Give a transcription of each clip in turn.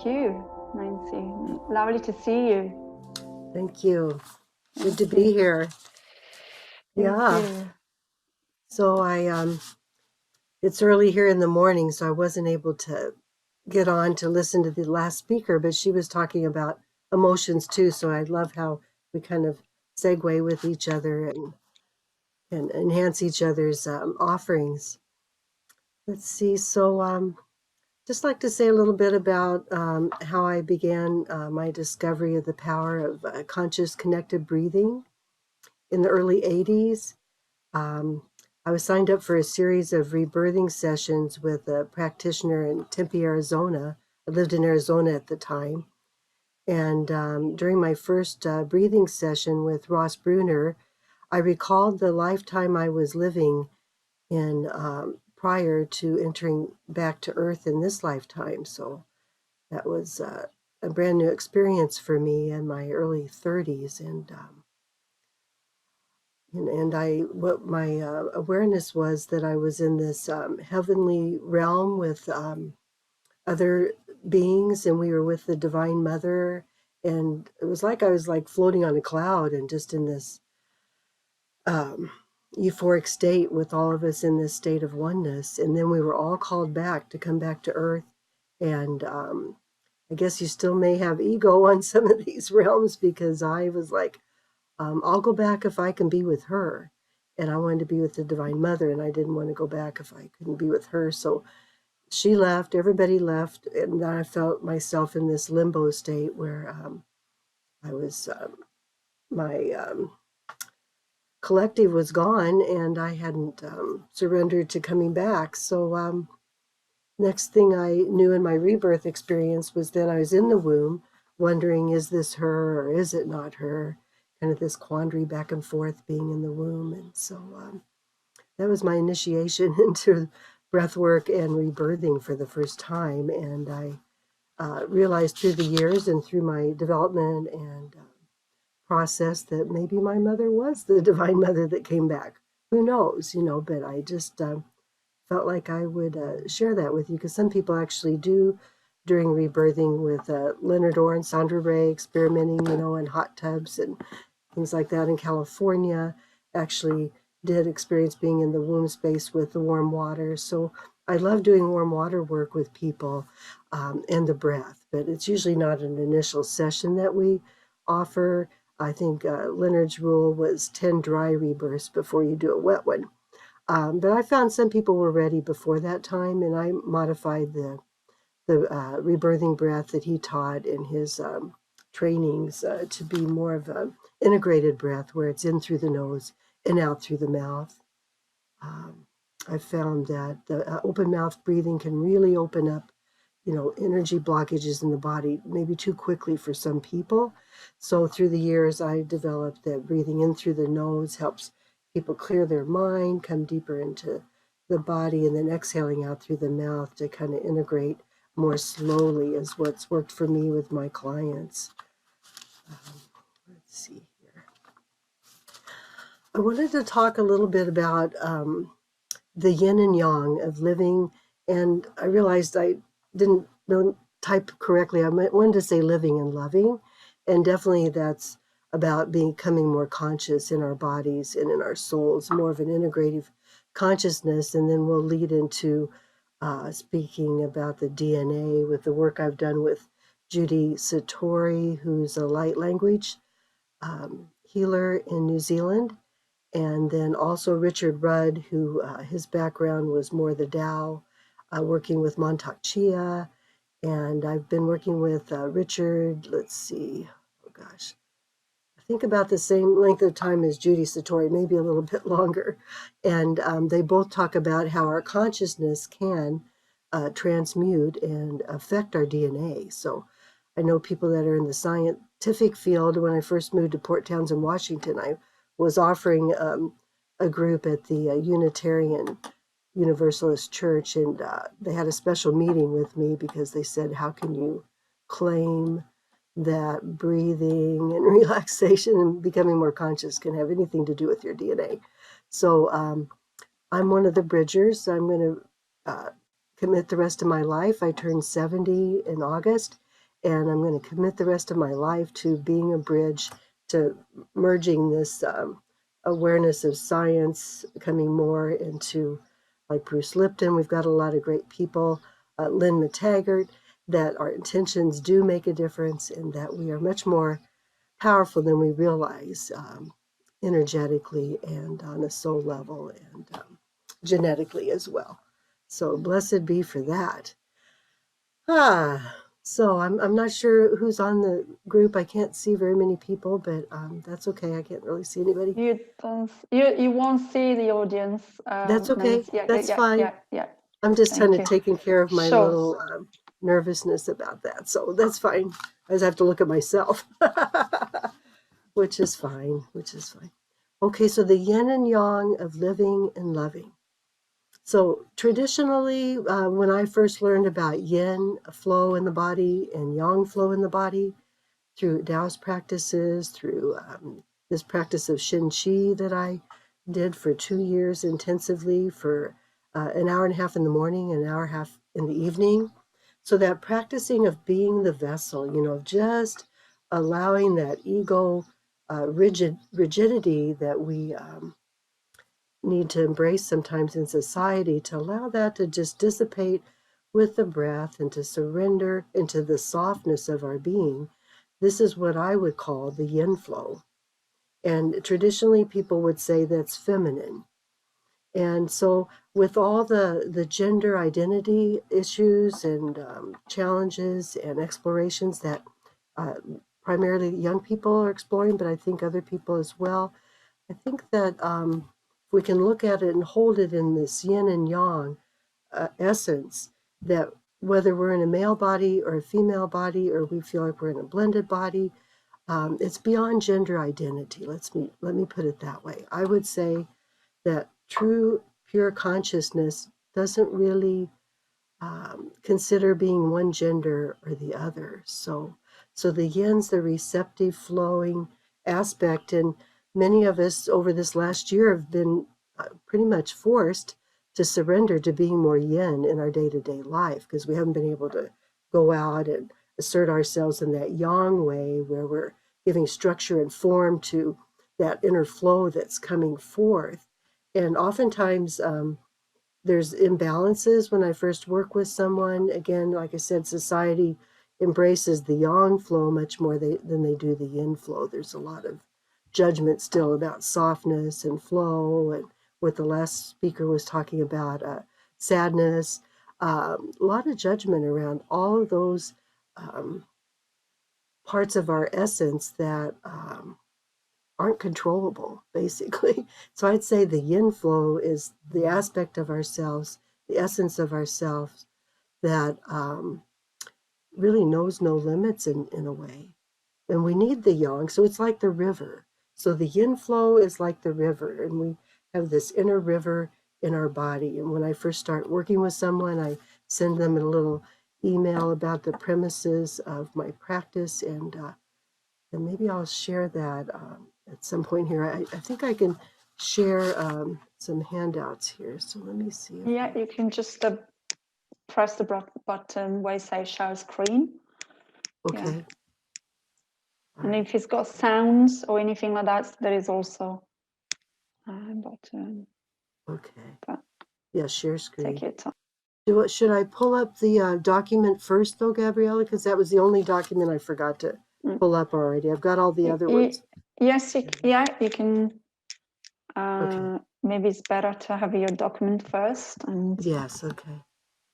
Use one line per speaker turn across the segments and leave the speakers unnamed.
Thank you, Nancy. Lovely to see you.
Thank you. Good to
Thank
be
you.
here.
Thank
Yeah.
you.
So it's early here in the morning, so I wasn't able to get on to listen to the last speaker, but she was talking about emotions too. So I love how we kind of segue with each other and enhance each other's offerings. Let's see. So just like to say a little bit about how I began my discovery of the power of conscious connected breathing in the early 80s. I was signed up for a series of rebirthing sessions with a practitioner in Tempe, Arizona. I lived in Arizona at the time. And during my first breathing session with Ross Bruner, I recalled the lifetime I was living in prior to entering back to Earth in this lifetime. So that was a brand new experience for me in my early 30s. And what my awareness was that I was in this heavenly realm with other beings, and we were with the Divine Mother, and it was like I was like floating on a cloud and just in this um, euphoric state with all of us in this state of oneness. And then we were all called back to come back to Earth, and I guess you still may have ego on some of these realms, because I was like, I'll go back if I can be with her. And I wanted to be with the Divine Mother, and I didn't want to go back if I couldn't be with her. So she left, everybody left, and I felt myself in this limbo state where I was, my collective was gone, and I hadn't surrendered to coming back. So next thing I knew in my rebirth experience was that I was in the womb, wondering, is this her or is it not her? Kind of this quandary back and forth being in the womb. And so that was my initiation into breath work and rebirthing for the first time. And I realized through the years and through my development and process that maybe my mother was the Divine Mother that came back. Who knows, but I just felt like I would share that with you, because some people actually do during rebirthing with Leonard Orr and Sandra Ray experimenting, in hot tubs and things like that in California, actually did experience being in the womb space with the warm water. So I love doing warm water work with people and the breath, but it's usually not an initial session that we offer. I think Leonard's rule was 10 dry rebirths before you do a wet one. But I found some people were ready before that time, and I modified the rebirthing breath that he taught in his trainings to be more of an integrated breath, where it's in through the nose and out through the mouth. I found that the open mouth breathing can really open up, energy blockages in the body, maybe too quickly for some people. So through the years, I developed that breathing in through the nose helps people clear their mind, come deeper into the body, and then exhaling out through the mouth to kind of integrate more slowly is what's worked for me with my clients. Let's see here. I wanted to talk a little bit about the yin and yang of living, and I realized I didn't type correctly. I wanted to say living and loving, and definitely that's about becoming more conscious in our bodies and in our souls, more of an integrative consciousness. And then we'll lead into speaking about the DNA with the work I've done with Judy Satori, who's a light language healer in New Zealand. And then also Richard Rudd, who his background was more the Tao, working with Montauk Chia. And I've been working with Richard, let's see, oh gosh, I think about the same length of time as Judy Satori, maybe a little bit longer. And they both talk about how our consciousness can transmute and affect our DNA. So I know people that are in the scientific field. When I first moved to Port Townsend, Washington, I was offering a group at the Unitarian Universalist Church, and they had a special meeting with me because they said, how can you claim that breathing and relaxation and becoming more conscious can have anything to do with your DNA? So I'm one of the bridgers. I'm going to commit the rest of my life. I turned 70 in August, And I'm going to commit the rest of my life to being a bridge to merging this awareness of science, coming more into, like Bruce Lipton. We've got a lot of great people, Lynn McTaggart, that our intentions do make a difference and that we are much more powerful than we realize, energetically and on a soul level, and genetically as well. So blessed be for that. So I'm not sure who's on the group. I can't see very many people, but that's okay. I can't really see anybody.
You won't see the audience.
That's okay.
Nancy. Yeah,
That's
yeah,
fine.
yeah.
I'm just kind of
you.
taking care of my
Sure.
little nervousness about that. So that's fine. I just have to look at myself, which is fine, Okay, so the yin and yang of living and loving. So traditionally, when I first learned about yin flow in the body and yang flow in the body through Taoist practices, through this practice of Shin Qi that I did for 2 years intensively for an hour and a half in the morning, an hour and a half in the evening. So that practicing of being the vessel, just allowing that ego rigidity that we need to embrace sometimes in society, to allow that to just dissipate with the breath and to surrender into the softness of our being. This is what I would call the yin flow. And traditionally, people would say that's feminine. And so, with all the gender identity issues and challenges and explorations that primarily young people are exploring, but I think other people as well, I think that if we can look at it and hold it in this yin and yang essence, that whether we're in a male body or a female body, or we feel like we're in a blended body, it's beyond gender identity. Let me put it that way. I would say that true, pure consciousness doesn't really consider being one gender or the other. So the yin's the receptive, flowing aspect, and many of us over this last year have been pretty much forced to surrender to being more yin in our day-to-day life, because we haven't been able to go out and assert ourselves in that yang way where we're giving structure and form to that inner flow that's coming forth. And oftentimes there's imbalances when I first work with someone. Again, like I said, society embraces the yang flow much more than they do the yin flow. There's a lot of judgment still about softness and flow, and what the last speaker was talking about, sadness. A lot of judgment around all of those parts of our essence that aren't controllable, basically. So I'd say the yin flow is the aspect of ourselves, the essence of ourselves that really knows no limits in a way. And we need the yang. So it's like the river. So the yin flow is like the river, and we have this inner river in our body. And when I first start working with someone, I send them a little email about the premises of my practice, and maybe I'll share that at some point here. I think I can share some handouts here. So let me see.
Yeah, you can just press the button where it says share screen.
Okay.
Yeah. And if it's got sounds or anything like that, there is also a button.
Okay. Yeah, share screen.
Take your time.
Should I pull up the document first, though, Gabriella? Because that was the only document I forgot to pull up already. I've got all the other ones.
Yes, you can. Okay. Maybe it's better to have your document first. And
yes, okay.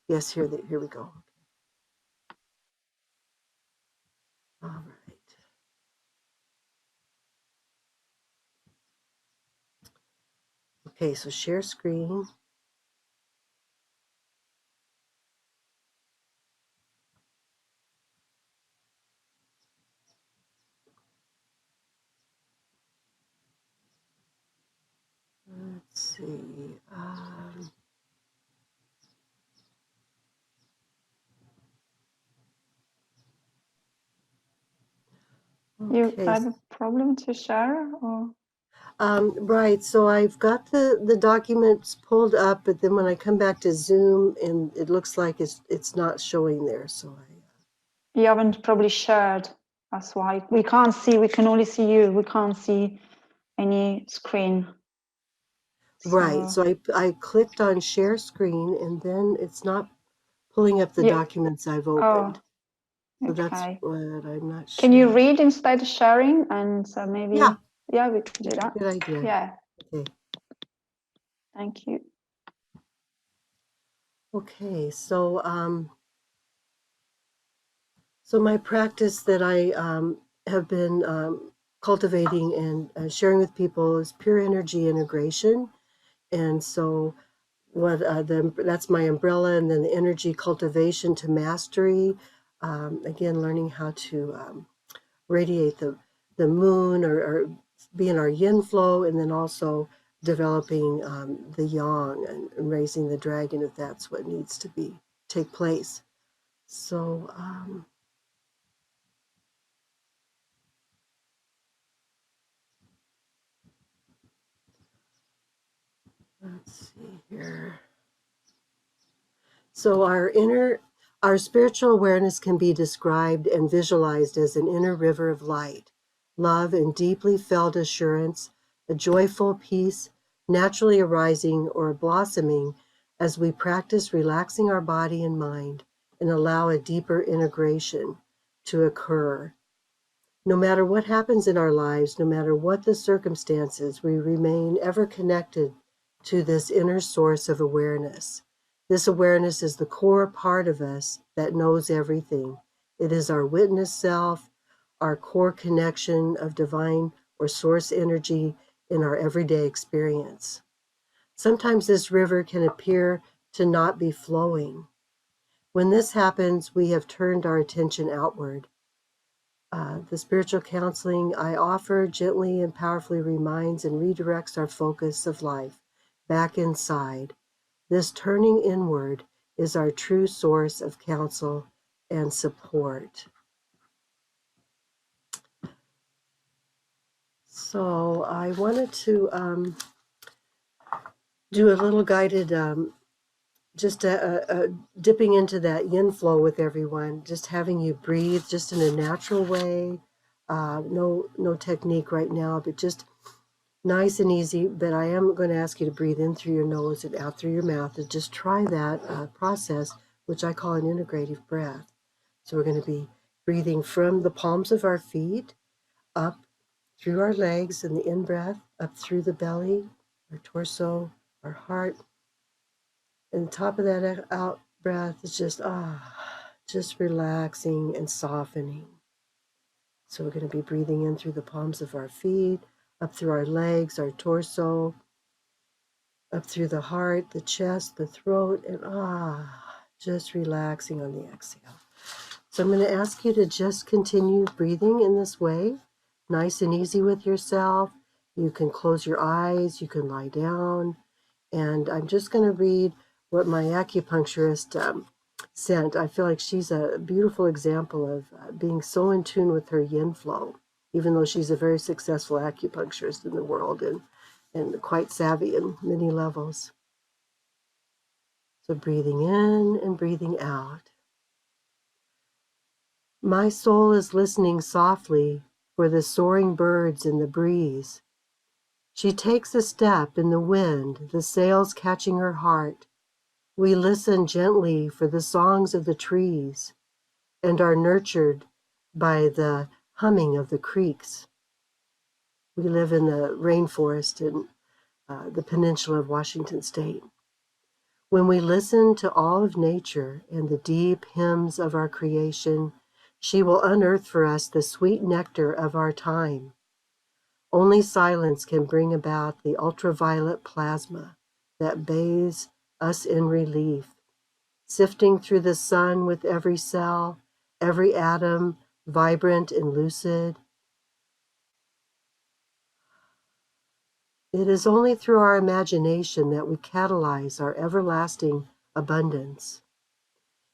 Yes, here we go. All right. Okay, so share screen. Let's see.
You have a problem to share, or?
Right. So I've got the documents pulled up, but then when I come back to Zoom, and it looks like it's not showing there. So
You haven't probably shared. That's why we can't see. We can only see you. We can't see any screen.
Right. So I clicked on share screen, and then it's not pulling up the
yeah.
documents I've
Oh,
opened. So that's
okay.
what I'm not sure.
Can you read instead of sharing? And so maybe,
Yeah,
yeah, we can do that.
good idea.
Yeah.
Okay.
Thank you.
Okay. So my practice that I have been cultivating and sharing with people is pure energy integration. And so what that's my umbrella, and then the energy cultivation to mastery. Again, learning how to radiate the moon, or be in our yin flow, and then also developing the yang, and raising the dragon if that's what needs to take place. So let's see here. So our spiritual awareness can be described and visualized as an inner river of light, love, and deeply felt assurance, a joyful peace naturally arising or blossoming as we practice relaxing our body and mind and allow a deeper integration to occur. No matter what happens in our lives, no matter what the circumstances, we remain ever connected to this inner source of awareness. This awareness is the core part of us that knows everything. It is our witness self, our core connection of divine or source energy in our everyday experience. Sometimes this river can appear to not be flowing. When this happens, we have turned our attention outward. The spiritual counseling I offer gently and powerfully reminds and redirects our focus of life back inside. This turning inward is our true source of counsel and support. So I wanted to do a little guided, just dipping into that yin flow with everyone, just having you breathe just in a natural way. No technique right now, but just nice and easy. But I am going to ask you to breathe in through your nose and out through your mouth, and just try that process, which I call an integrative breath. So we're going to be breathing from the palms of our feet up through our legs in the in breath, up through the belly, our torso, our heart. And the top of that out breath is just relaxing and softening. So we're going to be breathing in through the palms of our feet, up through our legs, our torso, up through the heart, the chest, the throat, and just relaxing on the exhale. So I'm going to ask you to just continue breathing in this way, nice and easy with yourself. You can close your eyes, you can lie down, and I'm just going to read what my acupuncturist sent. I feel like she's a beautiful example of being so in tune with her yin flow, even though she's a very successful acupuncturist in the world and quite savvy in many levels. So breathing in and breathing out. My soul is listening softly for the soaring birds in the breeze. She takes a step in the wind, the sails catching her heart. We listen gently for the songs of the trees and are nurtured by the humming of the creeks. We live in the rainforest in the peninsula of Washington State. When we listen to all of nature and the deep hymns of our creation, she will unearth for us the sweet nectar of our time. Only silence can bring about the ultraviolet plasma that bathes us in relief, sifting through the sun with every cell, every atom, vibrant and lucid. It is only through our imagination that we catalyze our everlasting abundance.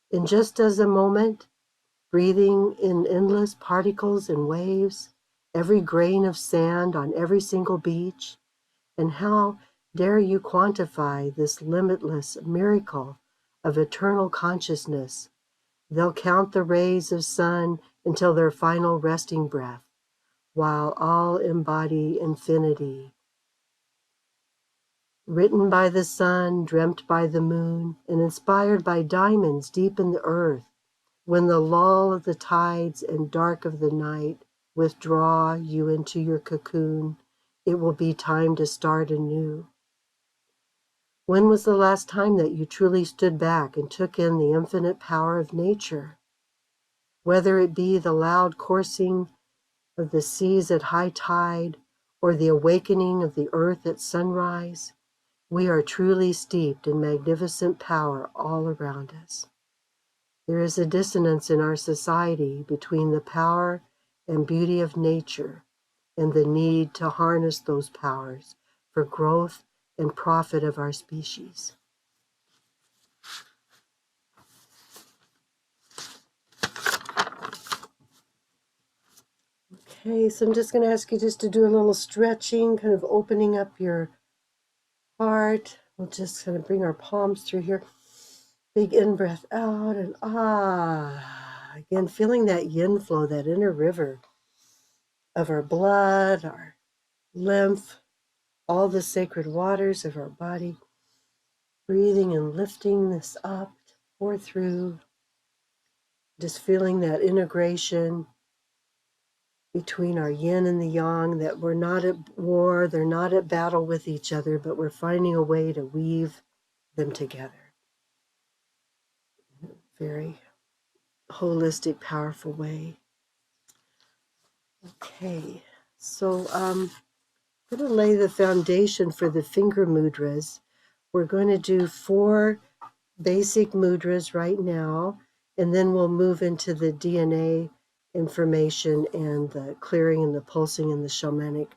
In just as a moment, breathing in endless particles and waves, every grain of sand on every single beach, and how dare you quantify this limitless miracle of eternal consciousness They'll count the rays of sun until their final resting breath, while all embody infinity. Written by the sun, dreamt by the moon, and inspired by diamonds deep in the earth, when the lull of the tides and dark of the night withdraw you into your cocoon, it will be time to start anew. When was the last time that you truly stood back and took in the infinite power of nature? Whether it be the loud coursing of the seas at high tide or the awakening of the earth at sunrise, we are truly steeped in magnificent power all around us. There is a dissonance in our society between the power and beauty of nature and the need to harness those powers for growth and profit of our species. Okay, so I'm just going to ask you just to do a little stretching, kind of opening up your heart. We'll just kind of bring our palms through here. Big in-breath out and ah. Again, feeling that yin flow, that inner river of our blood, our lymph, all the sacred waters of our body. Breathing and lifting this up or through. Just feeling that integration between our yin and the yang, that we're not at war, they're not at battle with each other, but we're finding a way to weave them together. Very holistic, powerful way. Okay, so I'm going to lay the foundation for the finger mudras. We're going to do 4 basic mudras right now, and then we'll move into the DNA information and the clearing and the pulsing and the shamanic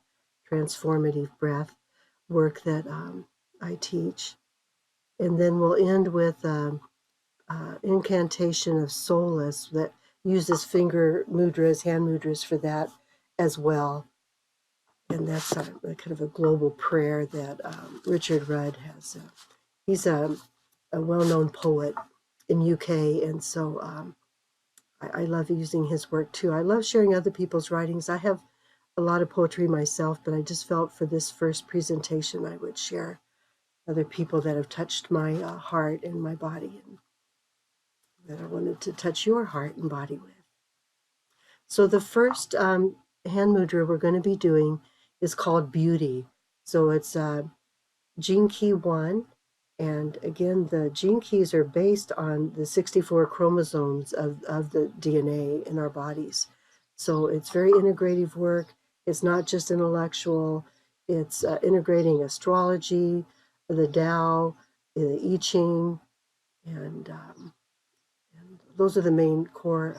transformative breath work that I teach. And then we'll end with incantation of solace that uses finger mudras, hand mudras for that as well. And that's a kind of a global prayer that Richard Rudd has. He's a well-known poet in UK, and so I love using his work too. I love sharing other people's writings. I have a lot of poetry myself, but I just felt for this first presentation I would share other people that have touched my heart and my body, and that I wanted to touch your heart and body with. So the first hand mudra we're going to be doing is called Beauty. So it's Gene Key 1. And again, the gene keys are based on the 64 chromosomes of the DNA in our bodies. So it's very integrative work. It's not just intellectual. It's integrating astrology, the Tao, the I Ching, and those are the main core.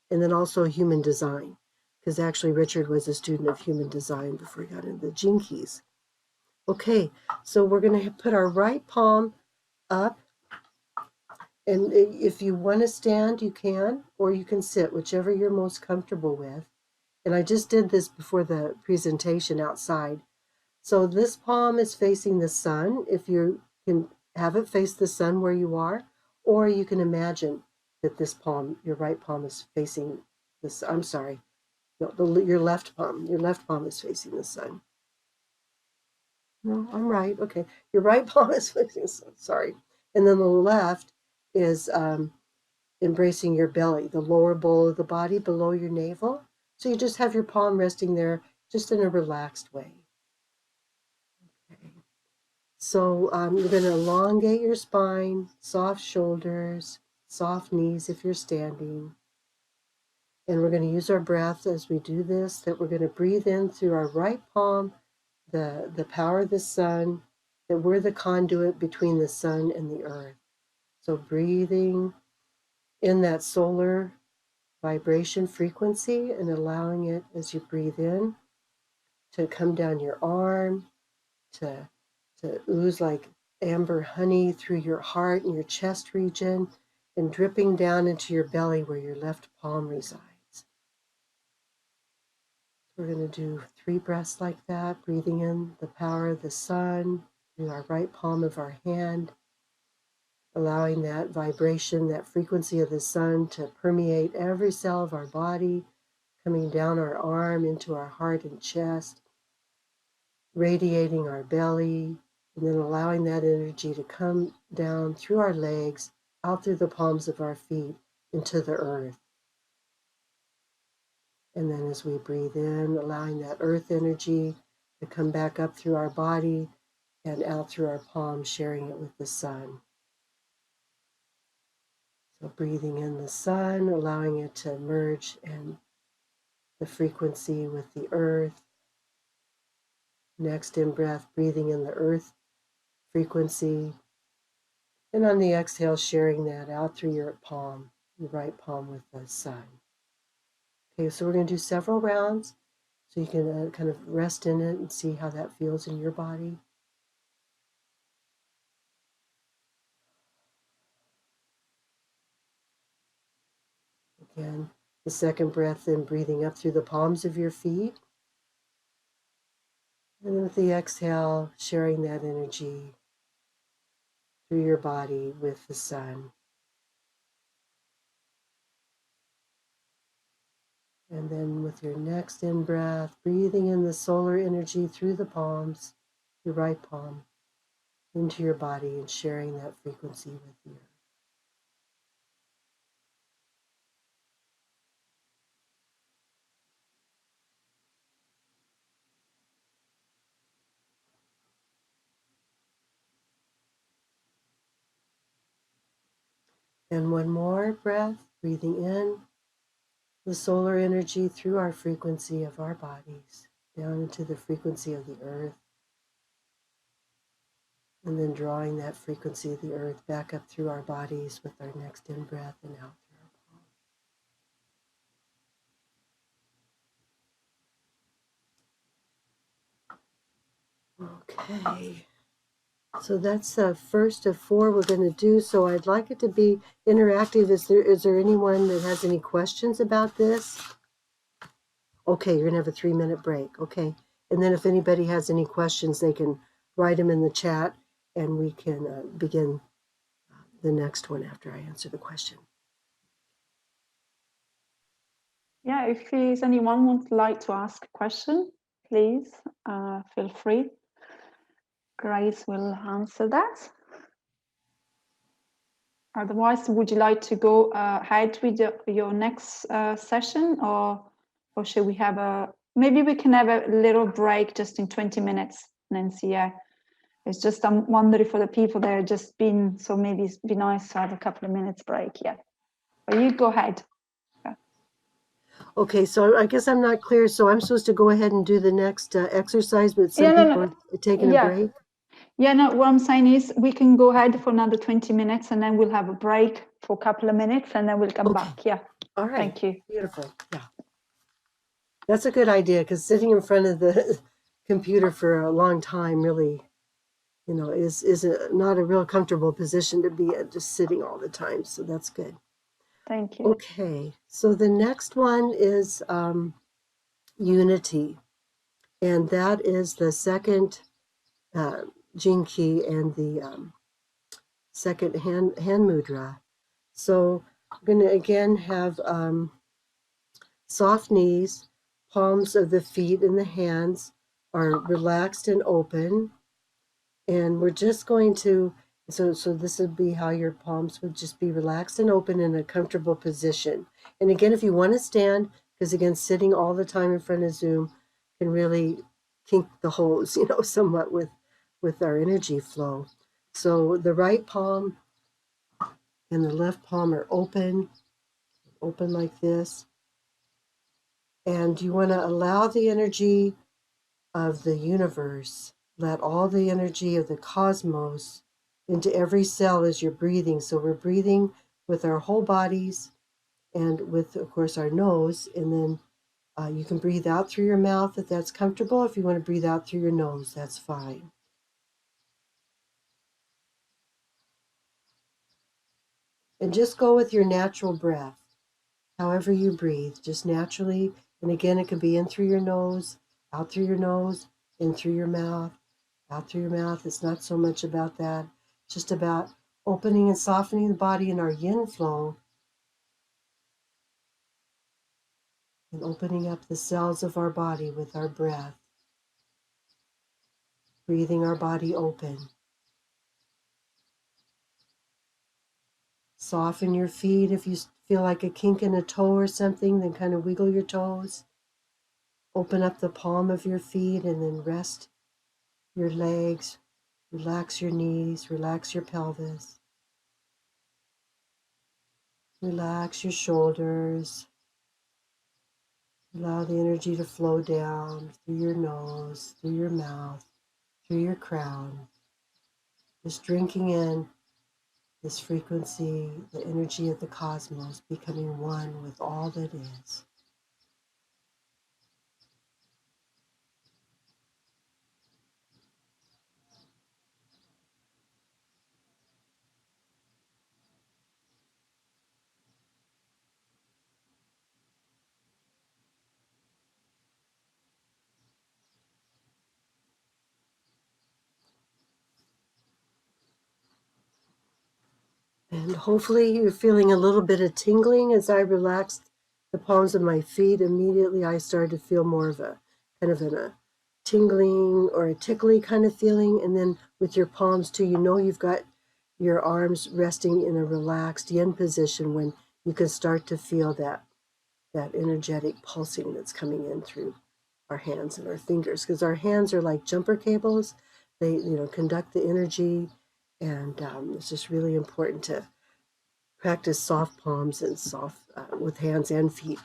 And then also human design, because actually Richard was a student of human design before he got into the gene keys. Okay, so we're going to put our right palm up, and if you want to stand, you can, or you can sit, whichever you're most comfortable with. And I just did this before the presentation outside. So this palm is facing the sun, if you can have it face the sun where you are, or you can imagine that this palm, your right palm is facing this, I'm sorry, no, your left palm is facing the sun. No, I'm right. Okay. Your right palm is facing, sorry. And then the left is embracing your belly, the lower bowl of the body below your navel. So you just have your palm resting there just in a relaxed way. Okay. So you're going to elongate your spine, soft shoulders, soft knees if you're standing. And we're going to use our breath as we do this, that we're going to breathe in through our right palm, the power of the sun, that we're the conduit between the sun and the earth. So breathing in that solar vibration frequency and allowing it as you breathe in to come down your arm, to ooze like amber honey through your heart and your chest region, and dripping down into your belly where your left palm resides. We're going to do 3 breaths like that, breathing in the power of the sun through our right palm of our hand, allowing that vibration, that frequency of the sun to permeate every cell of our body, coming down our arm into our heart and chest, radiating our belly, and then allowing that energy to come down through our legs, out through the palms of our feet, into the earth. And then as we breathe in, allowing that earth energy to come back up through our body and out through our palms, sharing it with the sun. So breathing in the sun, allowing it to merge and the frequency with the earth. Next in breath, breathing in the earth frequency. And on the exhale, sharing that out through your palm, your right palm with the sun. Okay, so we're going to do several rounds so you can kind of rest in it and see how that feels in your body. Again, the second breath, then breathing up through the palms of your feet. And then with the exhale, sharing that energy through your body with the sun. And then with your next in-breath, breathing in the solar energy through the palms, your right palm, into your body and sharing that frequency with you. And one more breath, breathing in the solar energy through our frequency of our bodies, down into the frequency of the earth. And then drawing that frequency of the earth back up through our bodies with our next in-breath and out through our palm. Okay. So that's the first of 4 we're going to do. So I'd like it to be interactive. Is there anyone that has any questions about this? Okay, you're going to have a 3-minute break. Okay. And then if anybody has any questions, they can write them in the chat and we can begin the next one after I answer the question.
Yeah, if there's anyone would like to ask a question, please feel free. Grace will answer that. Otherwise, would you like to go ahead with your next session, or should we have maybe we can have a little break just in 20 minutes, Nancy? Yeah, it's just I'm wondering for the people that have just been, so maybe it'd be nice to have a couple of minutes break. Yeah, but you go ahead. Yeah.
Okay, so I guess I'm not clear. So I'm supposed to go ahead and do the next exercise, but some people are taking a break?
Yeah, no, what I'm saying is we can go ahead for another 20 minutes and then we'll have a break for a couple of minutes and then we'll come back. Yeah.
All right.
Thank you.
Beautiful. Yeah. That's a good idea because sitting in front of the computer for a long time really, is not a real comfortable position to be at, just sitting all the time. So that's good.
Thank you.
Okay. So the next one is unity. And that is the second gene key and the second hand mudra. So I'm going to again have soft knees, palms of the feet and the hands are relaxed and open. And we're just going to, so this would be how your palms would just be relaxed and open in a comfortable position. And again, if you want to stand, because again, sitting all the time in front of Zoom can really kink the hose, somewhat with our energy flow. So the right palm and the left palm are open like this. And you want to allow the energy of the universe, let all the energy of the cosmos into every cell as you're breathing. So we're breathing with our whole bodies and with, of course, our nose. And then you can breathe out through your mouth if that's comfortable. If you want to breathe out through your nose, that's fine. And just go with your natural breath. However you breathe, just naturally. And again, it can be in through your nose, out through your nose, in through your mouth, out through your mouth. It's not so much about that. It's just about opening and softening the body in our yin flow, and opening up the cells of our body with our breath, breathing our body open. Soften your feet. If you feel like a kink in a toe or something, then kind of wiggle your toes. Open up the palm of your feet and then rest your legs. Relax your knees, relax your pelvis. Relax your shoulders. Allow the energy to flow down through your nose, through your mouth, through your crown. Just drinking in this frequency, the energy of the cosmos, becoming one with all that is. And hopefully you're feeling a little bit of tingling. As I relaxed the palms of my feet, immediately I started to feel more of a kind of a tingling or a tickly kind of feeling. And then with your palms too, you know you've got your arms resting in a relaxed yin position when you can start to feel that energetic pulsing that's coming in through our hands and our fingers, because our hands are like jumper cables. They conduct the energy, and it's just really important to practice soft palms and soft with hands and feet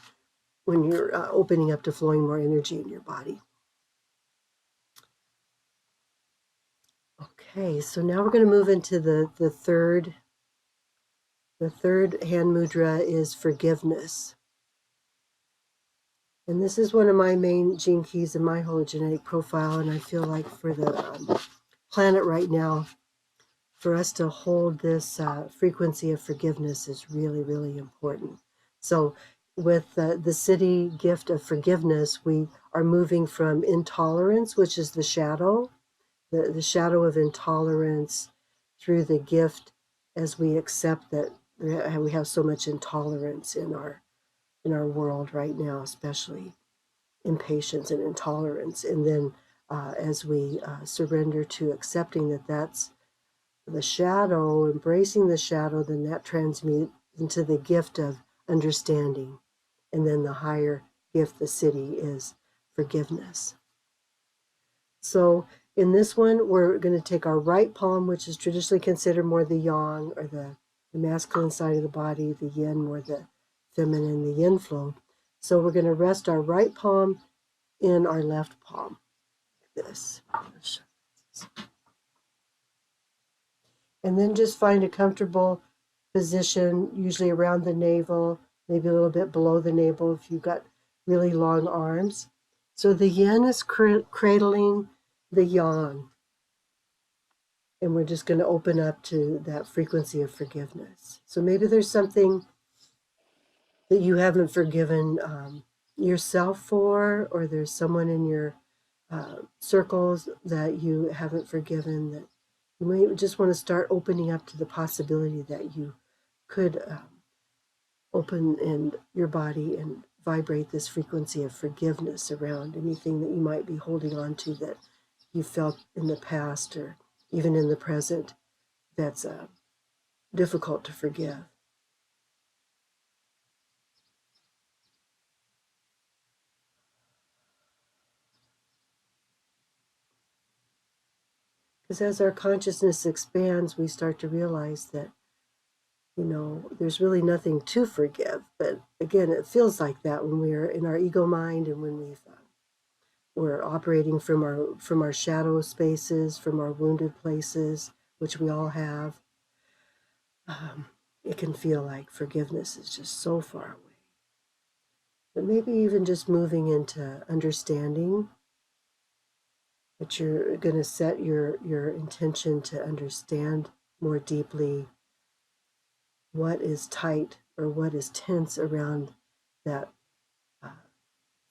when you're opening up to flowing more energy in your body. Okay, so now we're going to move into the third hand mudra is forgiveness. And this is one of my main gene keys in my hologenetic profile, and I feel like for the planet right now, for us to hold this frequency of forgiveness is really, really important. So with the city gift of forgiveness, we are moving from intolerance, which is the shadow, the shadow of intolerance, through the gift as we accept that we have so much intolerance in our world right now, especially impatience and intolerance. And then as we surrender to accepting that that's the shadow, embracing the shadow, then that transmutes into the gift of understanding. And then the higher gift, the city, is forgiveness. So in this one, we're going to take our right palm, which is traditionally considered more the yang or the masculine side of the body, the yin more the feminine, the yin flow. So we're going to rest our right palm in our left palm, like this. And then just find a comfortable position, usually around the navel, maybe a little bit below the navel if you've got really long arms. So the yin is cradling the yang. And we're just going to open up to that frequency of forgiveness. So maybe there's something that you haven't forgiven yourself for, or there's someone in your circles that you haven't forgiven, that you may just want to start opening up to the possibility that you could open in your body and vibrate this frequency of forgiveness around anything that you might be holding on to that you felt in the past or even in the present that's difficult to forgive. Because as our consciousness expands, we start to realize that, there's really nothing to forgive. But again, it feels like that when we're in our ego mind and when we're operating from our shadow spaces, from our wounded places, which we all have. It can feel like forgiveness is just so far away. But maybe even just moving into understanding, that you're going to set your intention to understand more deeply what is tight or what is tense around that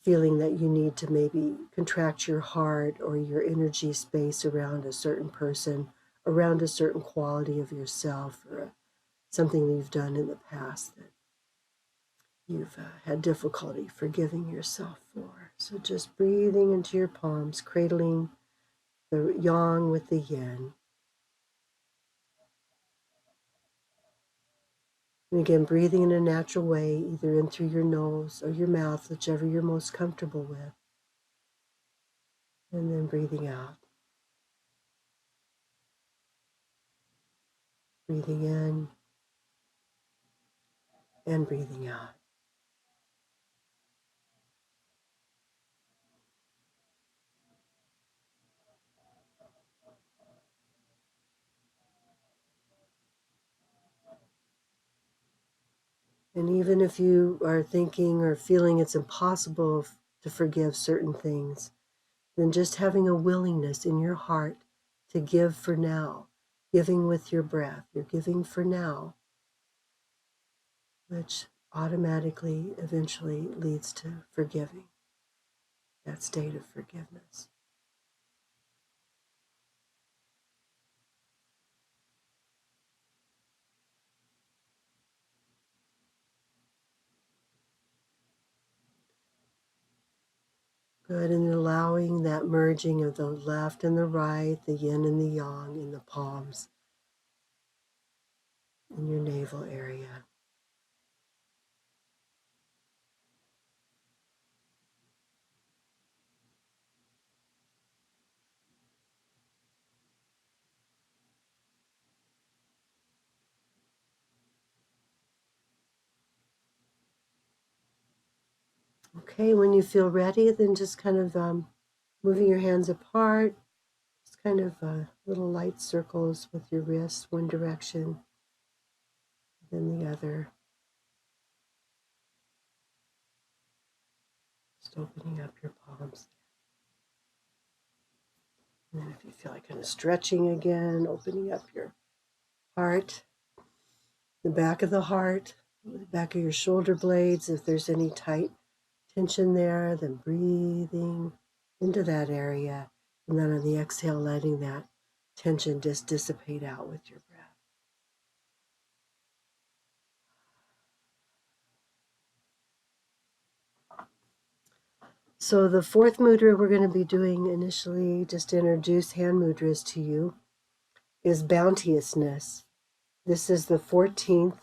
feeling that you need to maybe contract your heart or your energy space around a certain person around a certain quality of yourself or something that you've done in the past that you've had difficulty forgiving yourself for. So just breathing into your palms, cradling the yang with the yin. And again, breathing in a natural way, either in through your nose or your mouth, whichever you're most comfortable with. And then breathing out. Breathing in and breathing out. And even if you are thinking or feeling it's impossible to forgive certain things, then just having a willingness in your heart to give for now, giving with your breath, you're giving for now, which automatically eventually leads to forgiving, that state of forgiveness. Good, and allowing that merging of the left and the right, the yin and the yang in the palms, in your navel area. Okay, when you feel ready, then just kind of moving your hands apart, just kind of little light circles with your wrists, one direction, then the other. Just opening up your palms. And then if you feel like kind of stretching again, opening up your heart, the back of the heart, the back of your shoulder blades, if there's any tight tension there, then breathing into that area. And then on the exhale, letting that tension just dissipate out with your breath. So the fourth mudra we're going to be doing initially, just to introduce hand mudras to you, is bounteousness. This is the 14th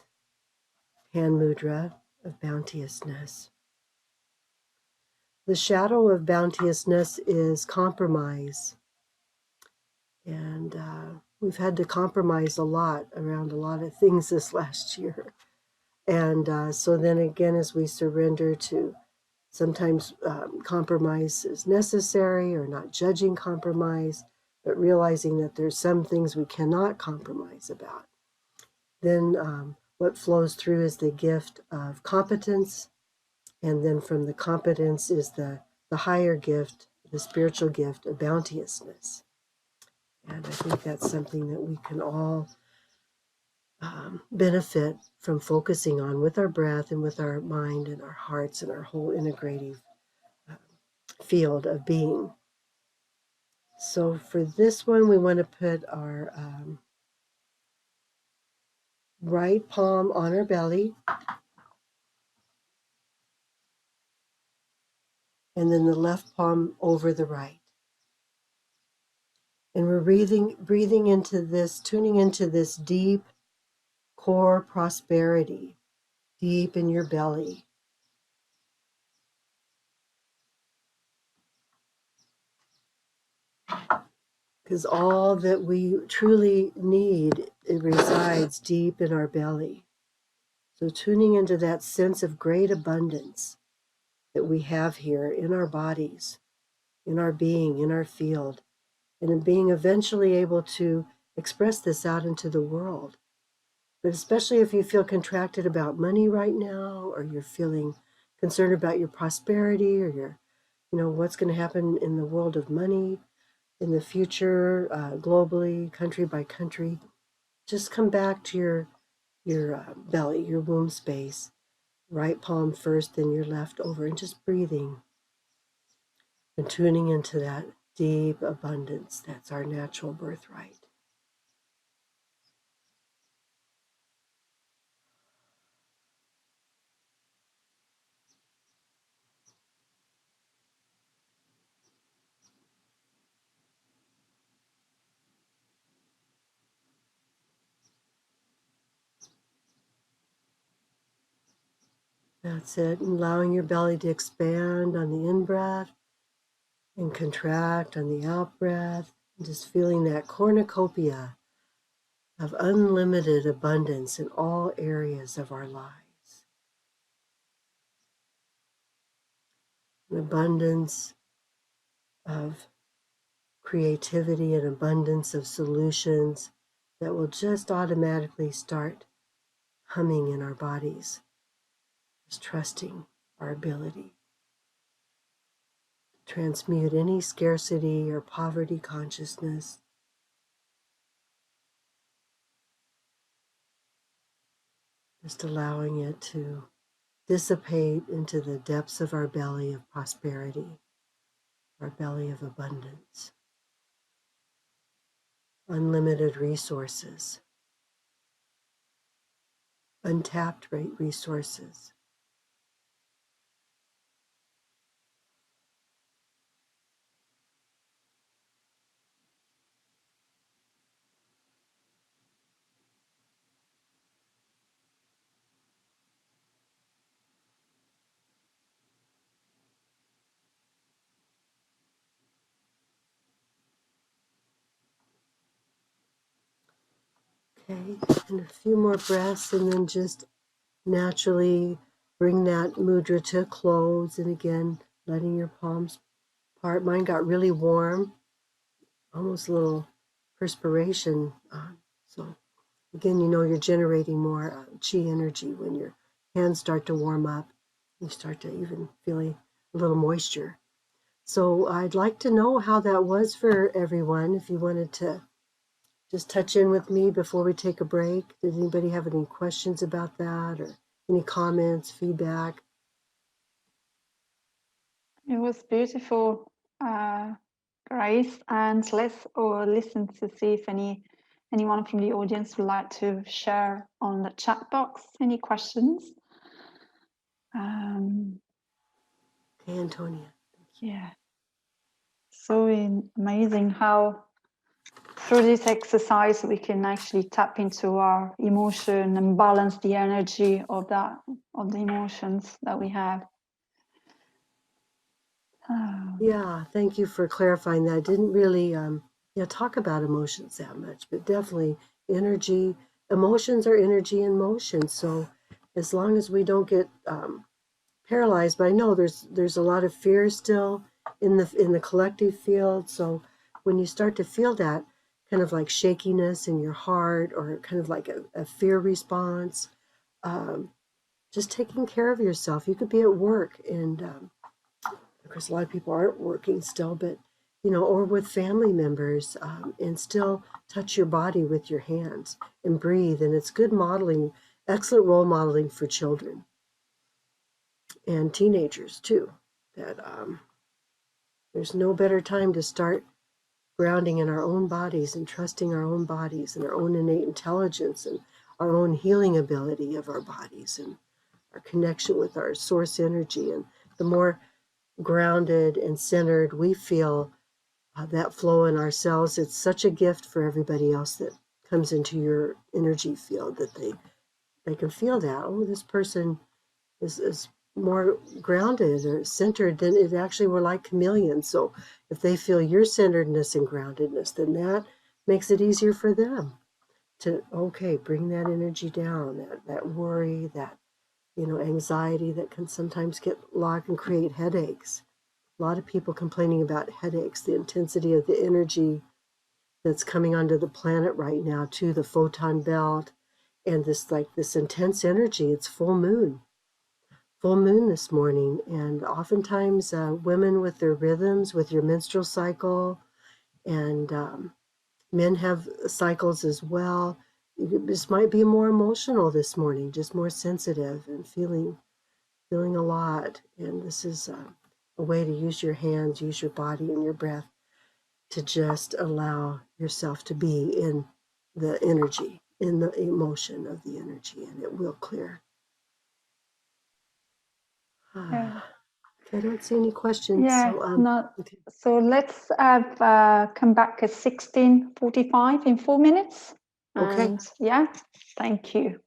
hand mudra of bounteousness. The shadow of bounteousness is compromise. And we've had to compromise a lot around a lot of things this last year. And so then again, as we surrender to sometimes compromise is necessary, or not judging compromise, but realizing that there's some things we cannot compromise about. Then what flows through is the gift of competence. And then from the competence is the higher gift, the spiritual gift of bounteousness. And I think that's something that we can all benefit from focusing on with our breath and with our mind and our hearts and our whole integrative field of being. So for this one, we want to put our right palm on our belly, and then the left palm over the right. And we're breathing into this, tuning into this deep core prosperity, deep in your belly. Because all that we truly need, it resides deep in our belly. So tuning into that sense of great abundance that we have here in our bodies, in our being, in our field, and in being eventually able to express this out into the world. But especially if you feel contracted about money right now, or you're feeling concerned about your prosperity, or your, what's going to happen in the world of money in the future, globally, country by country, just come back to your belly, your womb space, right palm first, then your left over, and just breathing and tuning into that deep abundance that's our natural birthright. That's it. And allowing your belly to expand on the in-breath and contract on the out-breath. And just feeling that cornucopia of unlimited abundance in all areas of our lives. An abundance of creativity, an abundance of solutions that will just automatically start humming in our bodies, just trusting our ability to transmute any scarcity or poverty consciousness. Just allowing it to dissipate into the depths of our belly of prosperity, our belly of abundance, unlimited resources, untapped resources. Okay, and a few more breaths, and then just naturally bring that mudra to a close. And again, letting your palms part. Mine got really warm, almost a little perspiration. So again, you know you're generating more chi energy when your hands start to warm up. You start to even feel a little moisture. So I'd like to know how that was for everyone. If you wanted to just touch in with me before we take a break. Did anybody have any questions about that or any comments, feedback?
It was beautiful, Grace, and let's all listen to see if anyone from the audience would like to share on the chat box any questions.
Okay, Antonia.
Yeah, so amazing how through this exercise we can actually tap into our emotion and balance the energy of the emotions that we have.
Yeah, thank you for clarifying that. I didn't really talk about emotions that much, but definitely energy. Emotions are energy in motion. So as long as we don't get paralyzed, but I know there's a lot of fear still in the collective field. So when you start to feel that kind of like shakiness in your heart or kind of like a fear response, just taking care of yourself. You could be at work and of course a lot of people aren't working still, but or with family members, and still touch your body with your hands and breathe. And it's good modeling, excellent role modeling for children and teenagers too, that there's no better time to start grounding in our own bodies and trusting our own bodies and our own innate intelligence and our own healing ability of our bodies and our connection with our source energy. And the more grounded and centered we feel that flow in ourselves, it's such a gift for everybody else that comes into your energy field, that they can feel that, oh, this person is more grounded or centered. Then it actually, we're like chameleons. So if they feel your centeredness and groundedness, then that makes it easier for them to, okay, bring that energy down, that worry, that anxiety that can sometimes get locked and create headaches. A lot of people complaining about headaches, the intensity of the energy that's coming onto the planet right now, to the photon belt, and this intense energy. It's full moon this morning, and oftentimes women with their rhythms, with your menstrual cycle, and men have cycles as well. You just might be more emotional this morning, just more sensitive and feeling a lot. And this is a way to use your hands, use your body and your breath to just allow yourself to be in the energy, in the emotion of the energy, and it will clear.
Yeah.
I don't see any questions.
Yeah,
So, okay.
So let's have come back at 16:45 in 4 minutes.
Okay.
And yeah, thank you.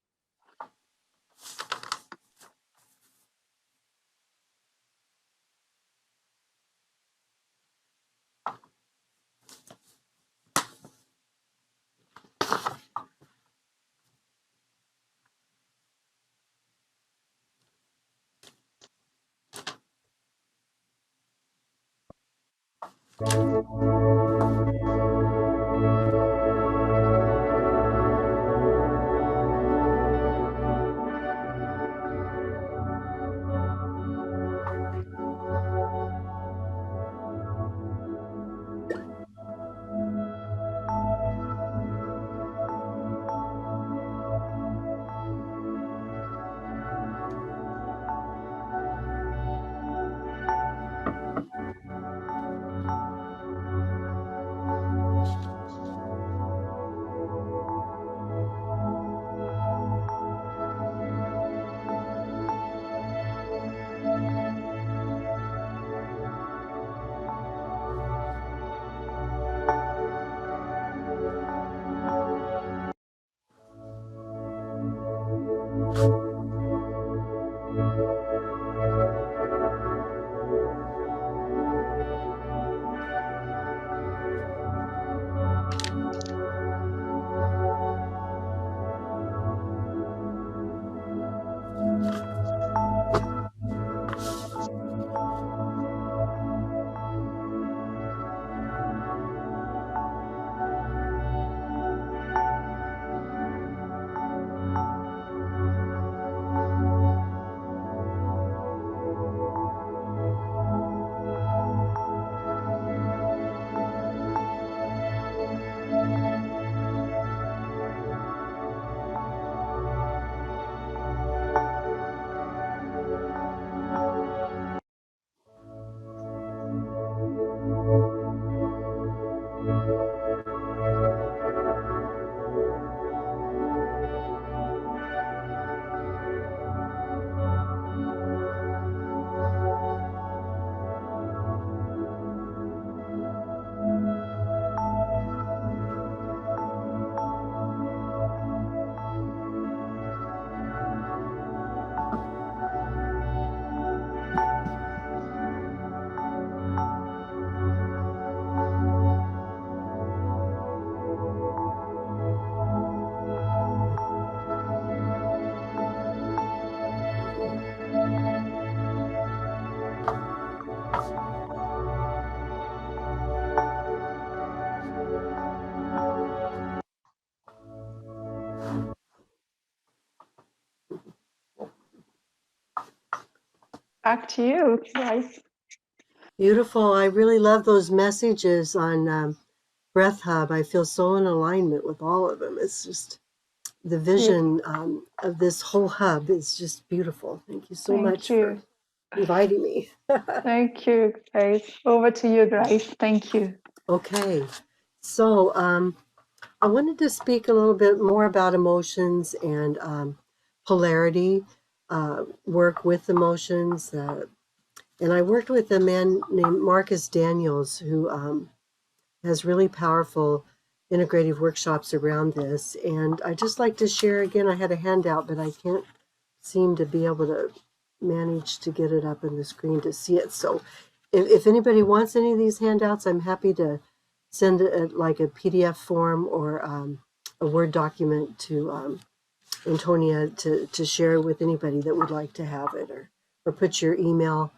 Back to you, guys.
Beautiful. I really love those messages on Breath Hub. I feel so in alignment with all of them. It's just the vision of this whole hub is just beautiful. Thank you so much for inviting me.
Thank you, Grace. Over to you, Grace. Thank you.
Okay. So I wanted to speak a little bit more about emotions and polarity, work with emotions. And I worked with a man named Marcus Daniels who has really powerful integrative workshops around this. And I just like to share again, I had a handout, but I can't seem to be able to manage to get it up on the screen to see it. So if anybody wants any of these handouts, I'm happy to send it like a PDF form or a Word document to Antonia to share with anybody that would like to have it, or put your email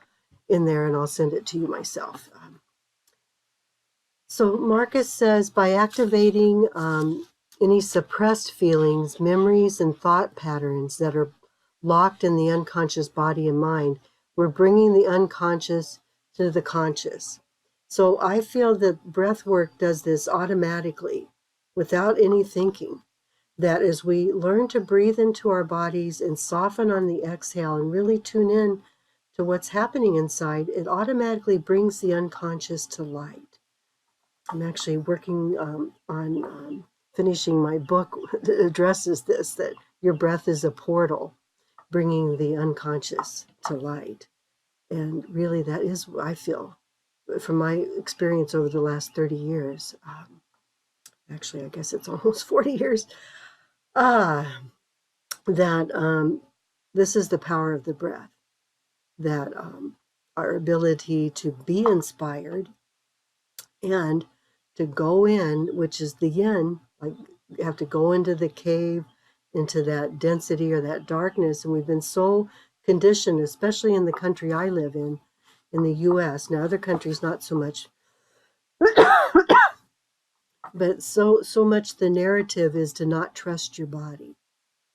in there and I'll send it to you myself. So Marcus says, by activating any suppressed feelings, memories, and thought patterns that are locked in the unconscious body and mind, we're bringing the unconscious to the conscious. So I feel that breath work does this automatically without any thinking, that as we learn to breathe into our bodies and soften on the exhale and really tune in to what's happening inside, it automatically brings the unconscious to light. I'm actually working on finishing my book that addresses this, that your breath is a portal, bringing the unconscious to light. And really that is what I feel from my experience over the last 30 years. Actually, I guess it's almost 40 years, that this is the power of the breath, that our ability to be inspired and to go in, which is the yin, like you have to go into the cave, into that density or that darkness. And we've been so conditioned, especially in the country I live in the US. Now, other countries, not so much, But so much the narrative is to not trust your body,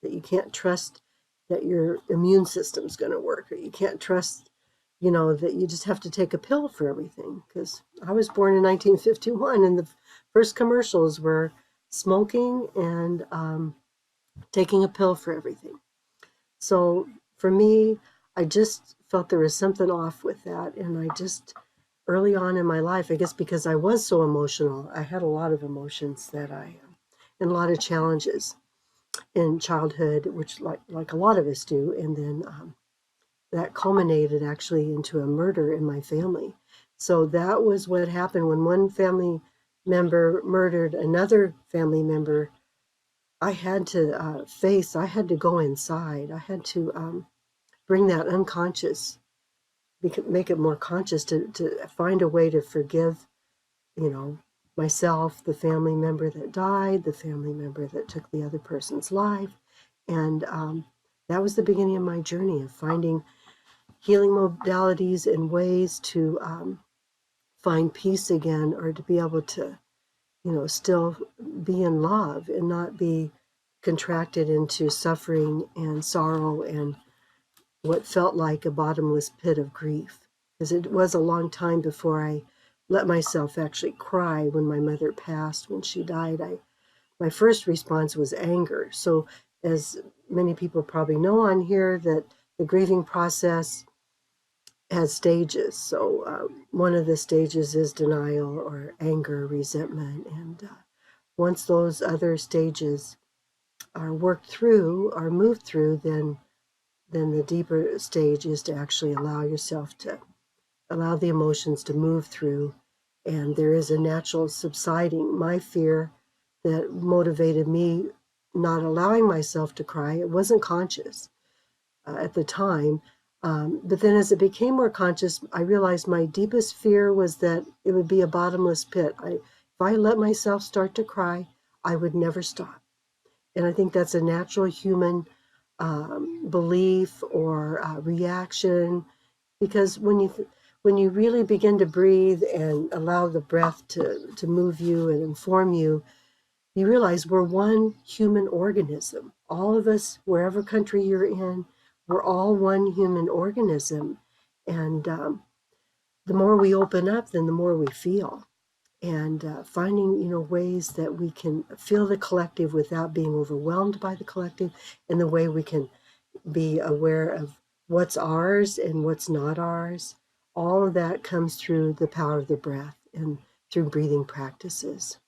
that you can't trust that your immune system's going to work, or you can't trust, that you just have to take a pill for everything. Because I was born in 1951, and the first commercials were smoking and taking a pill for everything. So for me, I just felt there was something off with that. And I just, early on in my life, I guess because I was so emotional, I had a lot of emotions and a lot of challenges in childhood, which like a lot of us do. And then that culminated actually into a murder in my family. So that was what happened when one family member murdered another family member. I had to I had to go inside. I had to bring that unconscious, make it more conscious to find a way to forgive, myself, the family member that died, the family member that took the other person's life. And that was the beginning of my journey of finding healing modalities and ways to find peace again, or to be able to, still be in love and not be contracted into suffering and sorrow and what felt like a bottomless pit of grief. Because it was a long time before I let myself actually cry when my mother passed. When she died, my first response was anger. So, as many people probably know on here, that the grieving process has stages. So, one of the stages is denial or anger, resentment. And once those other stages are worked through or moved through, then the deeper stage is to actually allow the emotions to move through. And there is a natural subsiding. My fear that motivated me not allowing myself to cry, it wasn't conscious at the time. But then as it became more conscious, I realized my deepest fear was that it would be a bottomless pit. If I let myself start to cry, I would never stop. And I think that's a natural human belief or reaction, because when you really begin to breathe and allow the breath to move you and inform you, you realize we're one human organism. All of us, wherever country you're in, we're all one human organism. And the more we open up, then the more we feel. And finding, ways that we can feel the collective without being overwhelmed by the collective, and the way we can be aware of what's ours and what's not ours. All of that comes through the power of the breath and through breathing practices.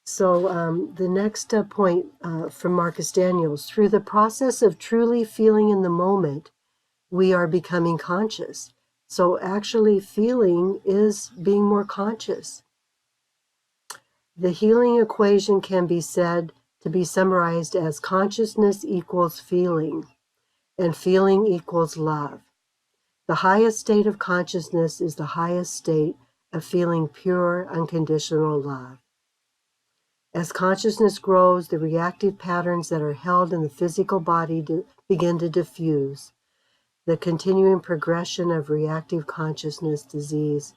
So the next point from Marcus Daniels: through the process of truly feeling in the moment, we are becoming conscious. So actually feeling is being more conscious. The healing equation can be said to be summarized as consciousness equals feeling, and feeling equals love. The highest state of consciousness is the highest state of feeling pure, unconditional love. As consciousness grows, the reactive patterns that are held in the physical body begin to diffuse. The continuing progression of reactive consciousness disease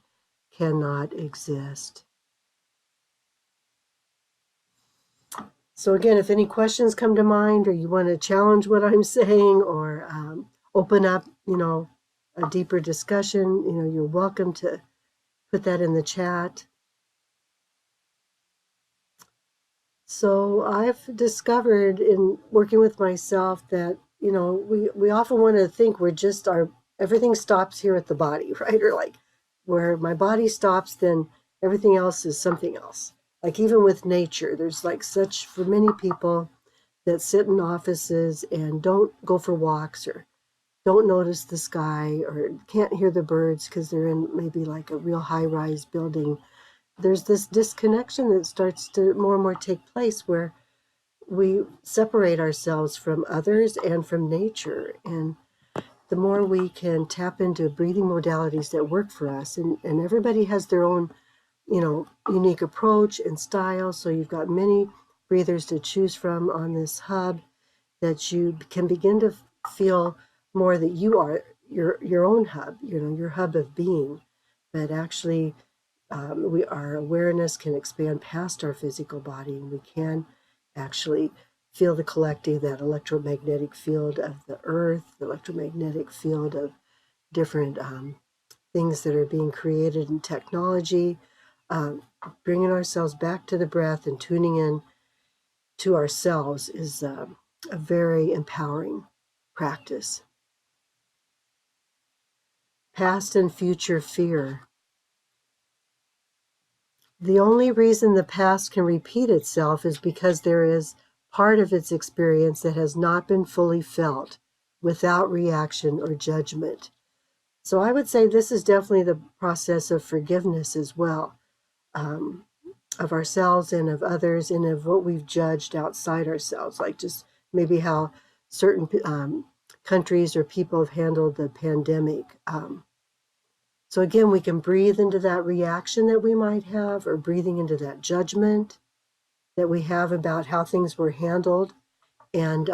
cannot exist. So again, if any questions come to mind, or you want to challenge what I'm saying, or open up, a deeper discussion, you're welcome to put that in the chat. So I've discovered in working with myself that, we often want to think we're just everything stops here at the body, right? Or like where my body stops, then everything else is something else. Like even with nature, there's like such, for many people that sit in offices and don't go for walks, or don't notice the sky, or can't hear the birds because they're in maybe like a real high-rise building. There's this disconnection that starts to more and more take place, where we separate ourselves from others and from nature. And the more we can tap into breathing modalities that work for us, and everybody has their own, unique approach and style. So you've got many breathers to choose from on this hub, that you can begin to feel more that you are your own hub, your hub of being. But actually, Our awareness can expand past our physical body, and we can actually feel the collective, that electromagnetic field of the earth, the electromagnetic field of different things that are being created in technology. Bringing ourselves back to the breath and tuning in to ourselves is a very empowering practice. Past and future fear. The only reason the past can repeat itself is because there is part of its experience that has not been fully felt without reaction or judgment. So I would say this is definitely the process of forgiveness as well, of ourselves and of others, and of what we've judged outside ourselves, like just maybe how certain countries or people have handled the pandemic. So again, we can breathe into that reaction that we might have, or breathing into that judgment that we have about how things were handled. And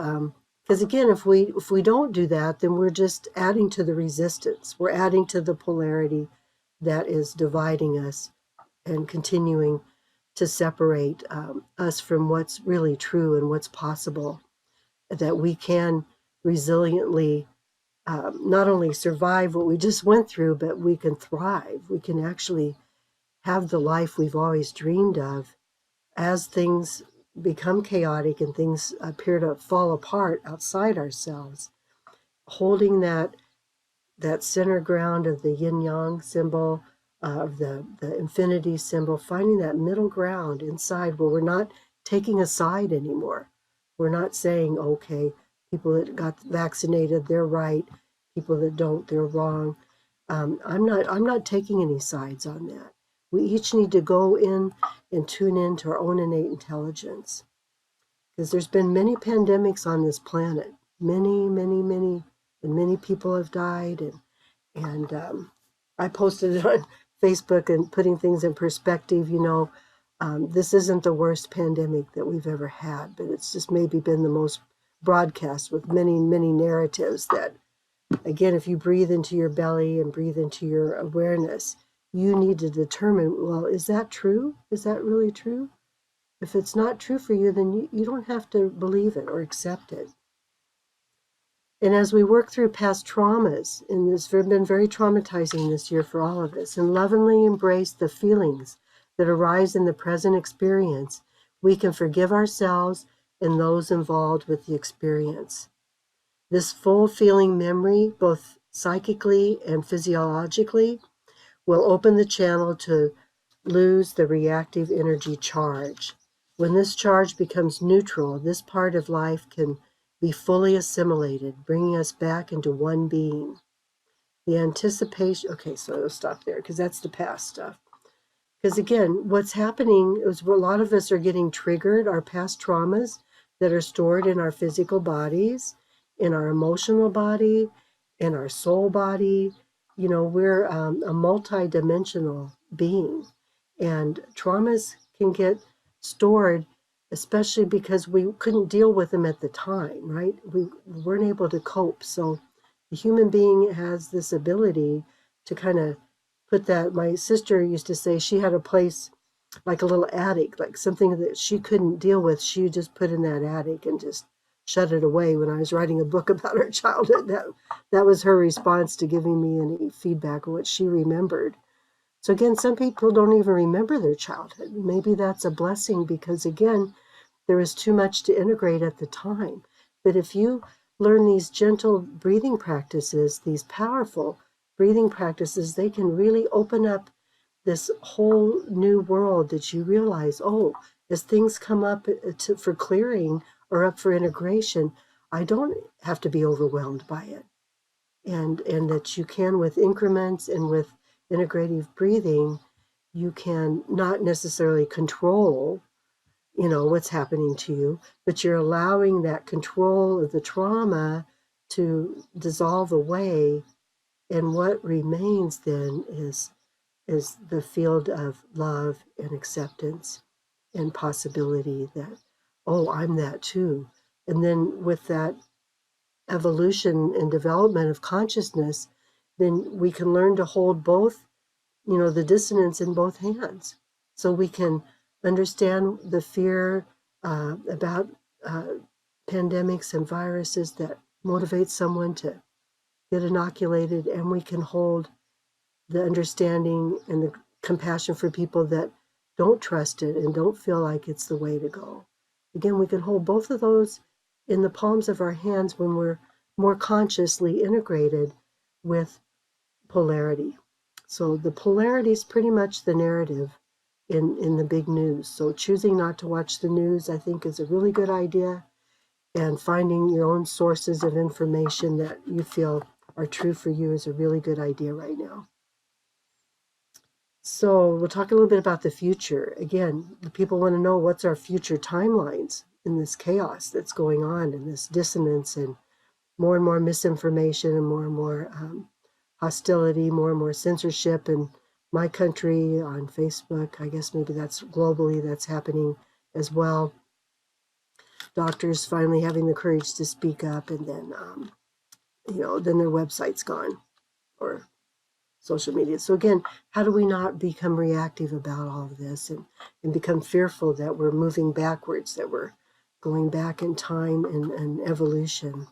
because again, if we don't do that, then we're just adding to the resistance. We're adding to the polarity that is dividing us and continuing to separate us from what's really true and what's possible. That we can resiliently not only survive what we just went through, but we can thrive. We can actually have the life we've always dreamed of as things become chaotic and things appear to fall apart outside ourselves. Holding that center ground of the yin yang symbol, of the infinity symbol, finding that middle ground inside where we're not taking a side anymore. We're not saying, okay, people that got vaccinated, they're right. People that don't, they're wrong. I'm not taking any sides on that. We each need to go in and tune in to our own innate intelligence. Because there's been many pandemics on this planet, many, and many people have died. And I posted it on Facebook and putting things in perspective. This isn't the worst pandemic that we've ever had, but it's just maybe been the most broadcast with many, narratives that, again, if you breathe into your belly and breathe into your awareness, you need to determine, well, is that true? Is that really true? If it's not true for you, then you don't have to believe it or accept it. And as we work through past traumas, and it's been very traumatizing this year for all of us, and lovingly embrace the feelings that arise in the present experience, we can forgive ourselves and those involved with the experience. This full feeling memory, both psychically and physiologically, will open the channel to lose the reactive energy charge. When this charge becomes neutral, this part of life can be fully assimilated, bringing us back into one being. The anticipation, okay, so I'll stop there because that's the past stuff. Because again, what's happening is a lot of us are getting triggered, our past traumas that are stored in our physical bodies, in our emotional body, in our soul body. We're a multi-dimensional being, and traumas can get stored, especially because we couldn't deal with them at the time, right? We weren't able to cope. So the human being has this ability to kind of put that. My sister used to say she had a place like a little attic, like something that she couldn't deal with. She just put in that attic and just shut it away. When I was writing a book about her childhood, that was her response to giving me any feedback on what she remembered. So again, some people don't even remember their childhood. Maybe that's a blessing because again, there was too much to integrate at the time. But if you learn these gentle breathing practices, these powerful breathing practices, they can really open up this whole new world that you realize, oh, as things come up for clearing or up for integration, I don't have to be overwhelmed by it. And that you can, with increments and with integrative breathing, you can not necessarily control, what's happening to you, but you're allowing that control of the trauma to dissolve away. And what remains then is the field of love and acceptance and possibility that, oh, I'm that too. And then with that evolution and development of consciousness, then we can learn to hold both the dissonance in both hands. So we can understand the fear about pandemics and viruses that motivate someone to get inoculated, and we can hold the understanding and the compassion for people that don't trust it and don't feel like it's the way to go. Again, we can hold both of those in the palms of our hands when we're more consciously integrated with polarity. So the polarity is pretty much the narrative in the big news. So choosing not to watch the news, I think, is a really good idea. And finding your own sources of information that you feel are true for you is a really good idea right now. So we'll talk a little bit about the future. Again, the people want to know what's our future timelines in this chaos that's going on, and this dissonance, and more misinformation, and more hostility, more and more censorship in my country on Facebook. I guess maybe that's globally that's happening as well. Doctors finally having the courage to speak up, and then then their website's gone, or social media. So again, how do we not become reactive about all of this and become fearful that we're moving backwards, that we're going back in time and evolution?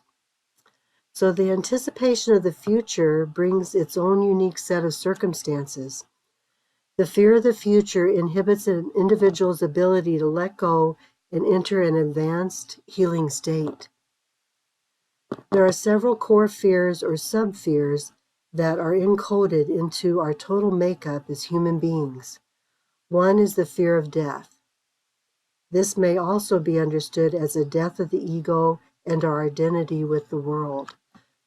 So the anticipation of the future brings its own unique set of circumstances. The fear of the future inhibits an individual's ability to let go and enter an advanced healing state. There are several core fears or sub-fears that are encoded into our total makeup as human beings. One is the fear of death. This may also be understood as a death of the ego and our identity with the world.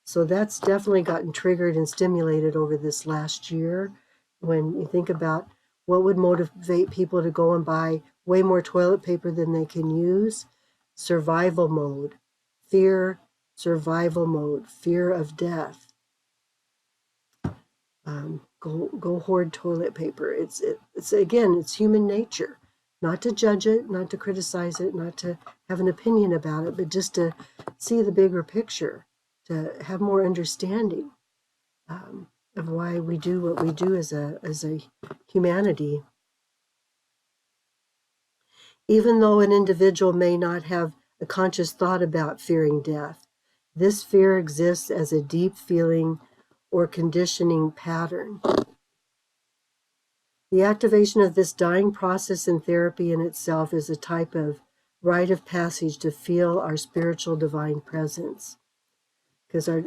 So that's definitely gotten triggered and stimulated over this last year. When you think about what would motivate people to go and buy way more toilet paper than they can use, survival mode, fear, survival mode, fear of death. Go hoard toilet paper. It's again, it's human nature, not to judge it, not to criticize it, not to have an opinion about it, but just to see the bigger picture, to have more understanding of why we do what we do as a humanity. Even though an individual may not have a conscious thought about fearing death, this fear exists as a deep feeling or conditioning pattern. The activation of this dying process in therapy in itself is a type of rite of passage to feel our spiritual divine presence. Because our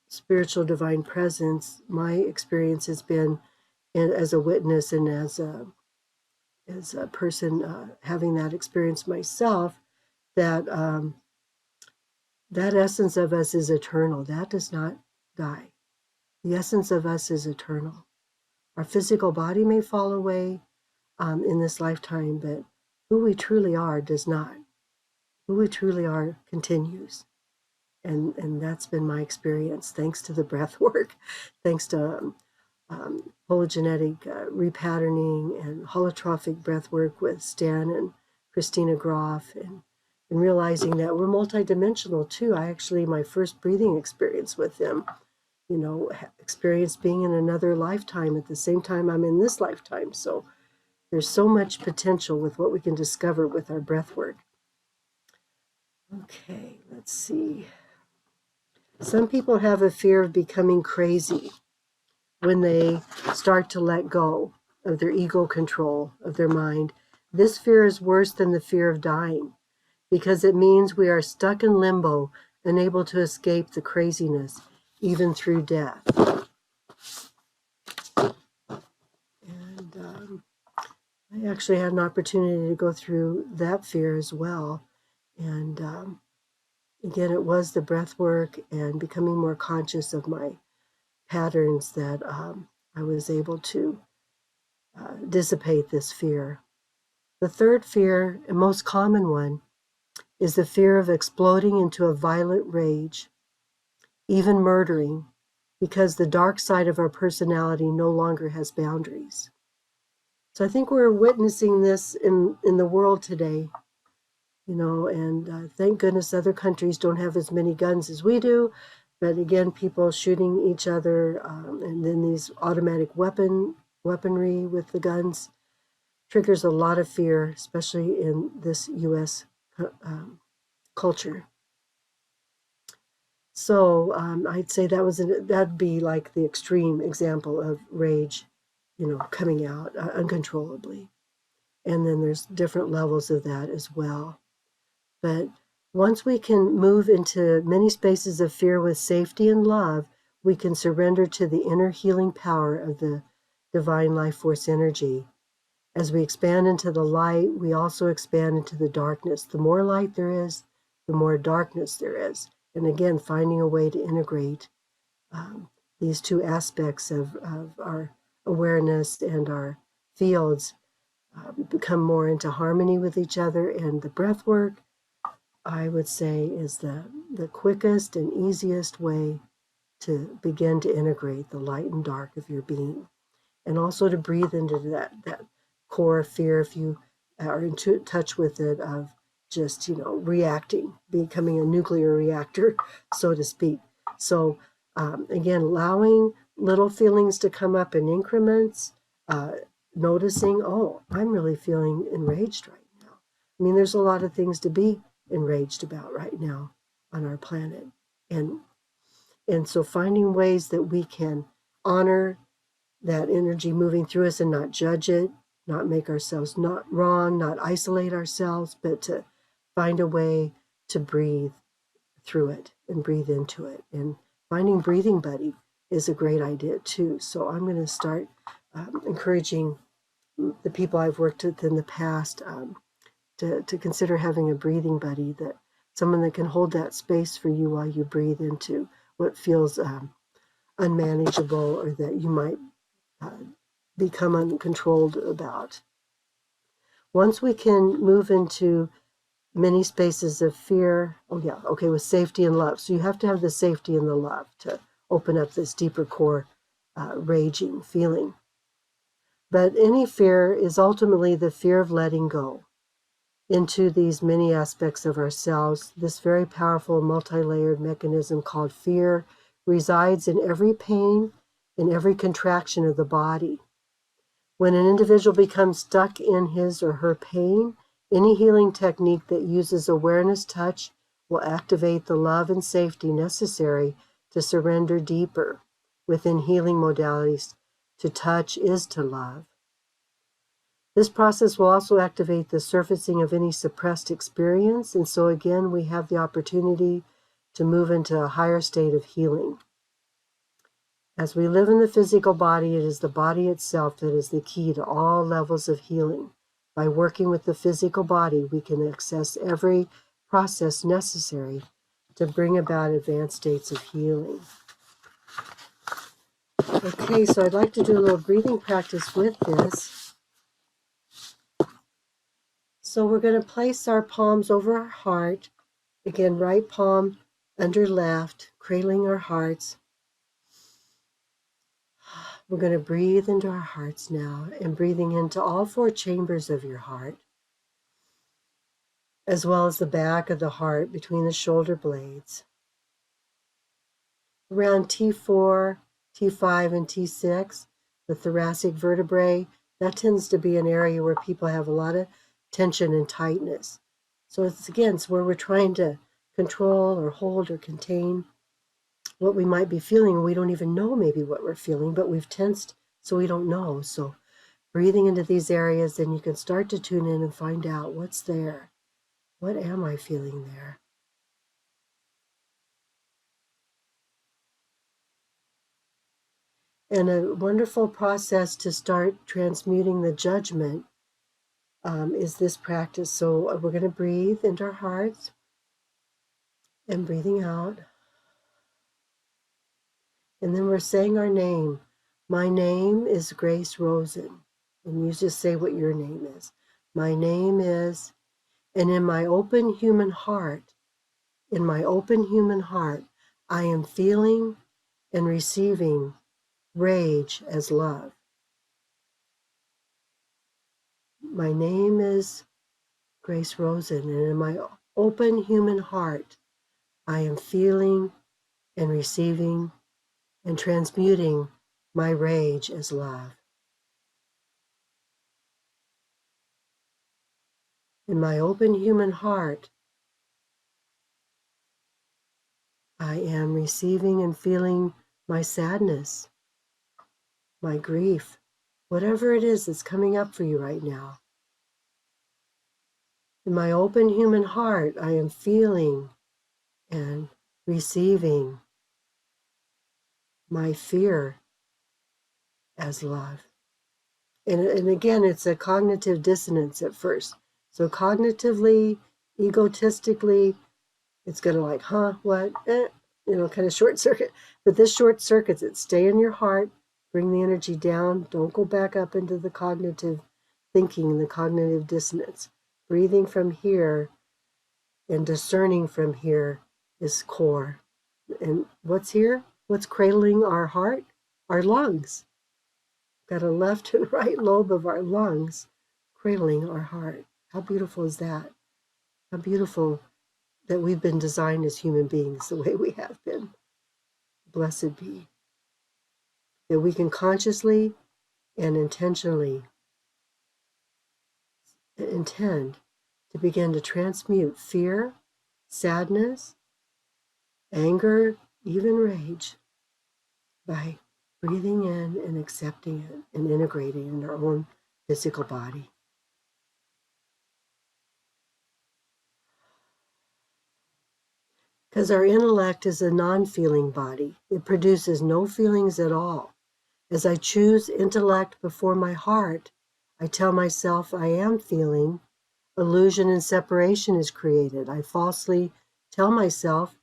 spiritual divine presence, my experience has been as a witness and as a person having that experience myself, that that essence of us is eternal. That does not die. The essence of us is eternal. Our physical body may fall away in this lifetime, but who we truly are does not. Who we truly are continues. And that's been my experience, thanks to the breath work, thanks to hologenetic repatterning and holotrophic breath work with Stan and Christina Groff, and realizing that we're multidimensional too. My first breathing experience with them, experienced being in another lifetime at the same time I'm in this lifetime. So there's so much potential with what we can discover with our breath work. Okay, let's see. Some people have a fear of becoming crazy when they start to let go of their ego control of their mind. This fear is worse than the fear of dying, because it means we are stuck in limbo, unable to escape the craziness, even through death. And I actually had an opportunity to go through that fear as well. And again, it was the breath work and becoming more conscious of my patterns that I was able to dissipate this fear. The third fear, and most common one, is the fear of exploding into a violent rage, even murdering, because the dark side of our personality no longer has boundaries. So I think we're witnessing this in the world today, and thank goodness other countries don't have as many guns as we do. But again, people shooting each other, and then these automatic weapon weaponry with the guns triggers a lot of fear, especially in this U.S. Culture. So I'd say that'd be like the extreme example of rage, coming out uncontrollably. And then there's different levels of that as well. But once we can move into many spaces of fear with safety and love, we can surrender to the inner healing power of the divine life force energy. As we expand into the light, we also expand into the darkness. The more light there is, the more darkness there is. And again, finding a way to integrate these two aspects of our awareness and our fields become more into harmony with each other. And the breath work, I would say, is the quickest and easiest way to begin to integrate the light and dark of your being. And also to breathe into that core fear, if you are in touch with it, of just, reacting, becoming a nuclear reactor, so to speak. So again, allowing little feelings to come up in increments, noticing, oh, I'm really feeling enraged right now. I mean, there's a lot of things to be enraged about right now on our planet. And so finding ways that we can honor that energy moving through us and not judge it, not make ourselves not wrong, not isolate ourselves, but to find a way to breathe through it and breathe into it. And finding breathing buddy is a great idea too. So I'm going to start encouraging the people I've worked with in the past to consider having a breathing buddy, that someone that can hold that space for you while you breathe into what feels unmanageable or that you might become uncontrolled about. Once we can move into many spaces of fear, with safety and love. So you have to have the safety and the love to open up this deeper core raging feeling. But any fear is ultimately the fear of letting go into these many aspects of ourselves. This very powerful multi-layered mechanism called fear resides in every pain, in every contraction of the body. When an individual becomes stuck in his or her pain, any healing technique that uses awareness touch will activate the love and safety necessary to surrender deeper. Within healing modalities, to touch is to love. This process will also activate the surfacing of any suppressed experience, and so again we have the opportunity to move into a higher state of healing. As we live in the physical body, it is the body itself that is the key to all levels of healing. By working with the physical body, we can access every process necessary to bring about advanced states of healing. Okay, so I'd like to do a little breathing practice with this. So we're going to place our palms over our heart. Again, right palm under left, cradling our hearts. We're going to breathe into our hearts now, and breathing into all four chambers of your heart, as well as the back of the heart between the shoulder blades. Around T4, T5, and T6, the thoracic vertebrae, that tends to be an area where people have a lot of tension and tightness. So it's where we're trying to control or hold or contain what we might be feeling. We don't even know maybe what we're feeling, but we've tensed so we don't know. So breathing into these areas, then you can start to tune in and find out what's there. What am I feeling there? And a wonderful process to start transmuting the judgment is this practice. So we're going to breathe into our hearts and breathing out. And then we're saying our name. My name is Grace Rosen. And you just say what your name is. My name is, and in my open human heart, I am feeling and receiving rage as love. My name is Grace Rosen, and in my open human heart, I am feeling and receiving and transmuting my rage as love. In my open human heart, I am receiving and feeling my sadness, my grief, whatever it is that's coming up for you right now. In my open human heart, I am feeling and receiving my fear as love. And again, it's a cognitive dissonance at first. So cognitively, egotistically, it's going to like, what, kind of short circuit. But this short circuits it. Stay in your heart, bring the energy down. Don't go back up into the cognitive thinking, the cognitive dissonance. Breathing from here and discerning from here is core. And what's here? What's cradling our heart? Our lungs. Got a left and right lobe of our lungs cradling our heart. How beautiful is that? How beautiful that we've been designed as human beings the way we have been. Blessed be. That we can consciously and intentionally intend to begin to transmute fear, sadness, anger, even rage by breathing in and accepting it and integrating it in our own physical body. Because our intellect is a non-feeling body. It produces no feelings at all. As I choose intellect before my heart, I tell myself I am feeling. Illusion and separation is created. I falsely tell myself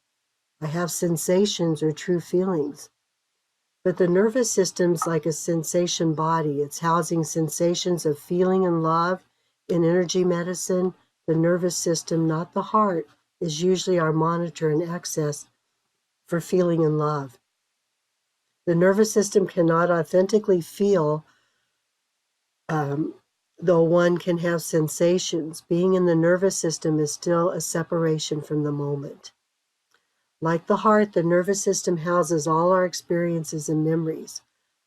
I have sensations or true feelings. But the nervous system's like a sensation body. It's housing sensations of feeling and love. In energy medicine, the nervous system, not the heart, is usually our monitor and access for feeling and love. The nervous system cannot authentically feel, though one can have sensations. Being in the nervous system is still a separation from the moment. Like the heart, the nervous system houses all our experiences and memories.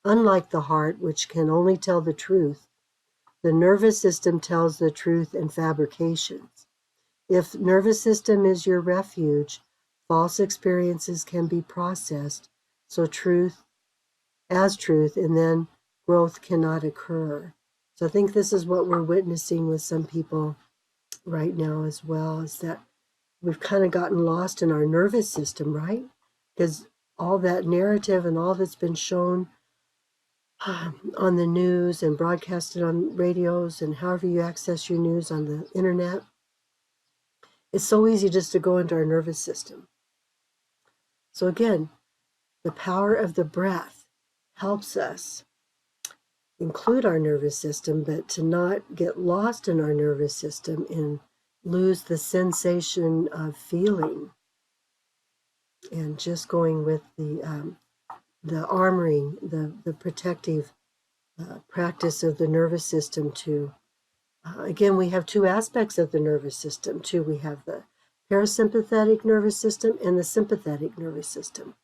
Unlike the heart, which can only tell the truth, the nervous system tells the truth in fabrications. If nervous system is your refuge, false experiences can be processed, so truth, and then growth cannot occur. So I think this is what we're witnessing with some people right now as well, is that we've kind of gotten lost in our nervous system, right? Because all that narrative and all that's been shown on the news and broadcasted on radios and however you access your news on the internet, it's so easy just to go into our nervous system. So again, the power of the breath helps us include our nervous system, but to not get lost in our nervous system and lose the sensation of feeling, and just going with the armoring, the protective practice of the nervous system to, again, we have two aspects of the nervous system too. We have the parasympathetic nervous system and the sympathetic nervous system.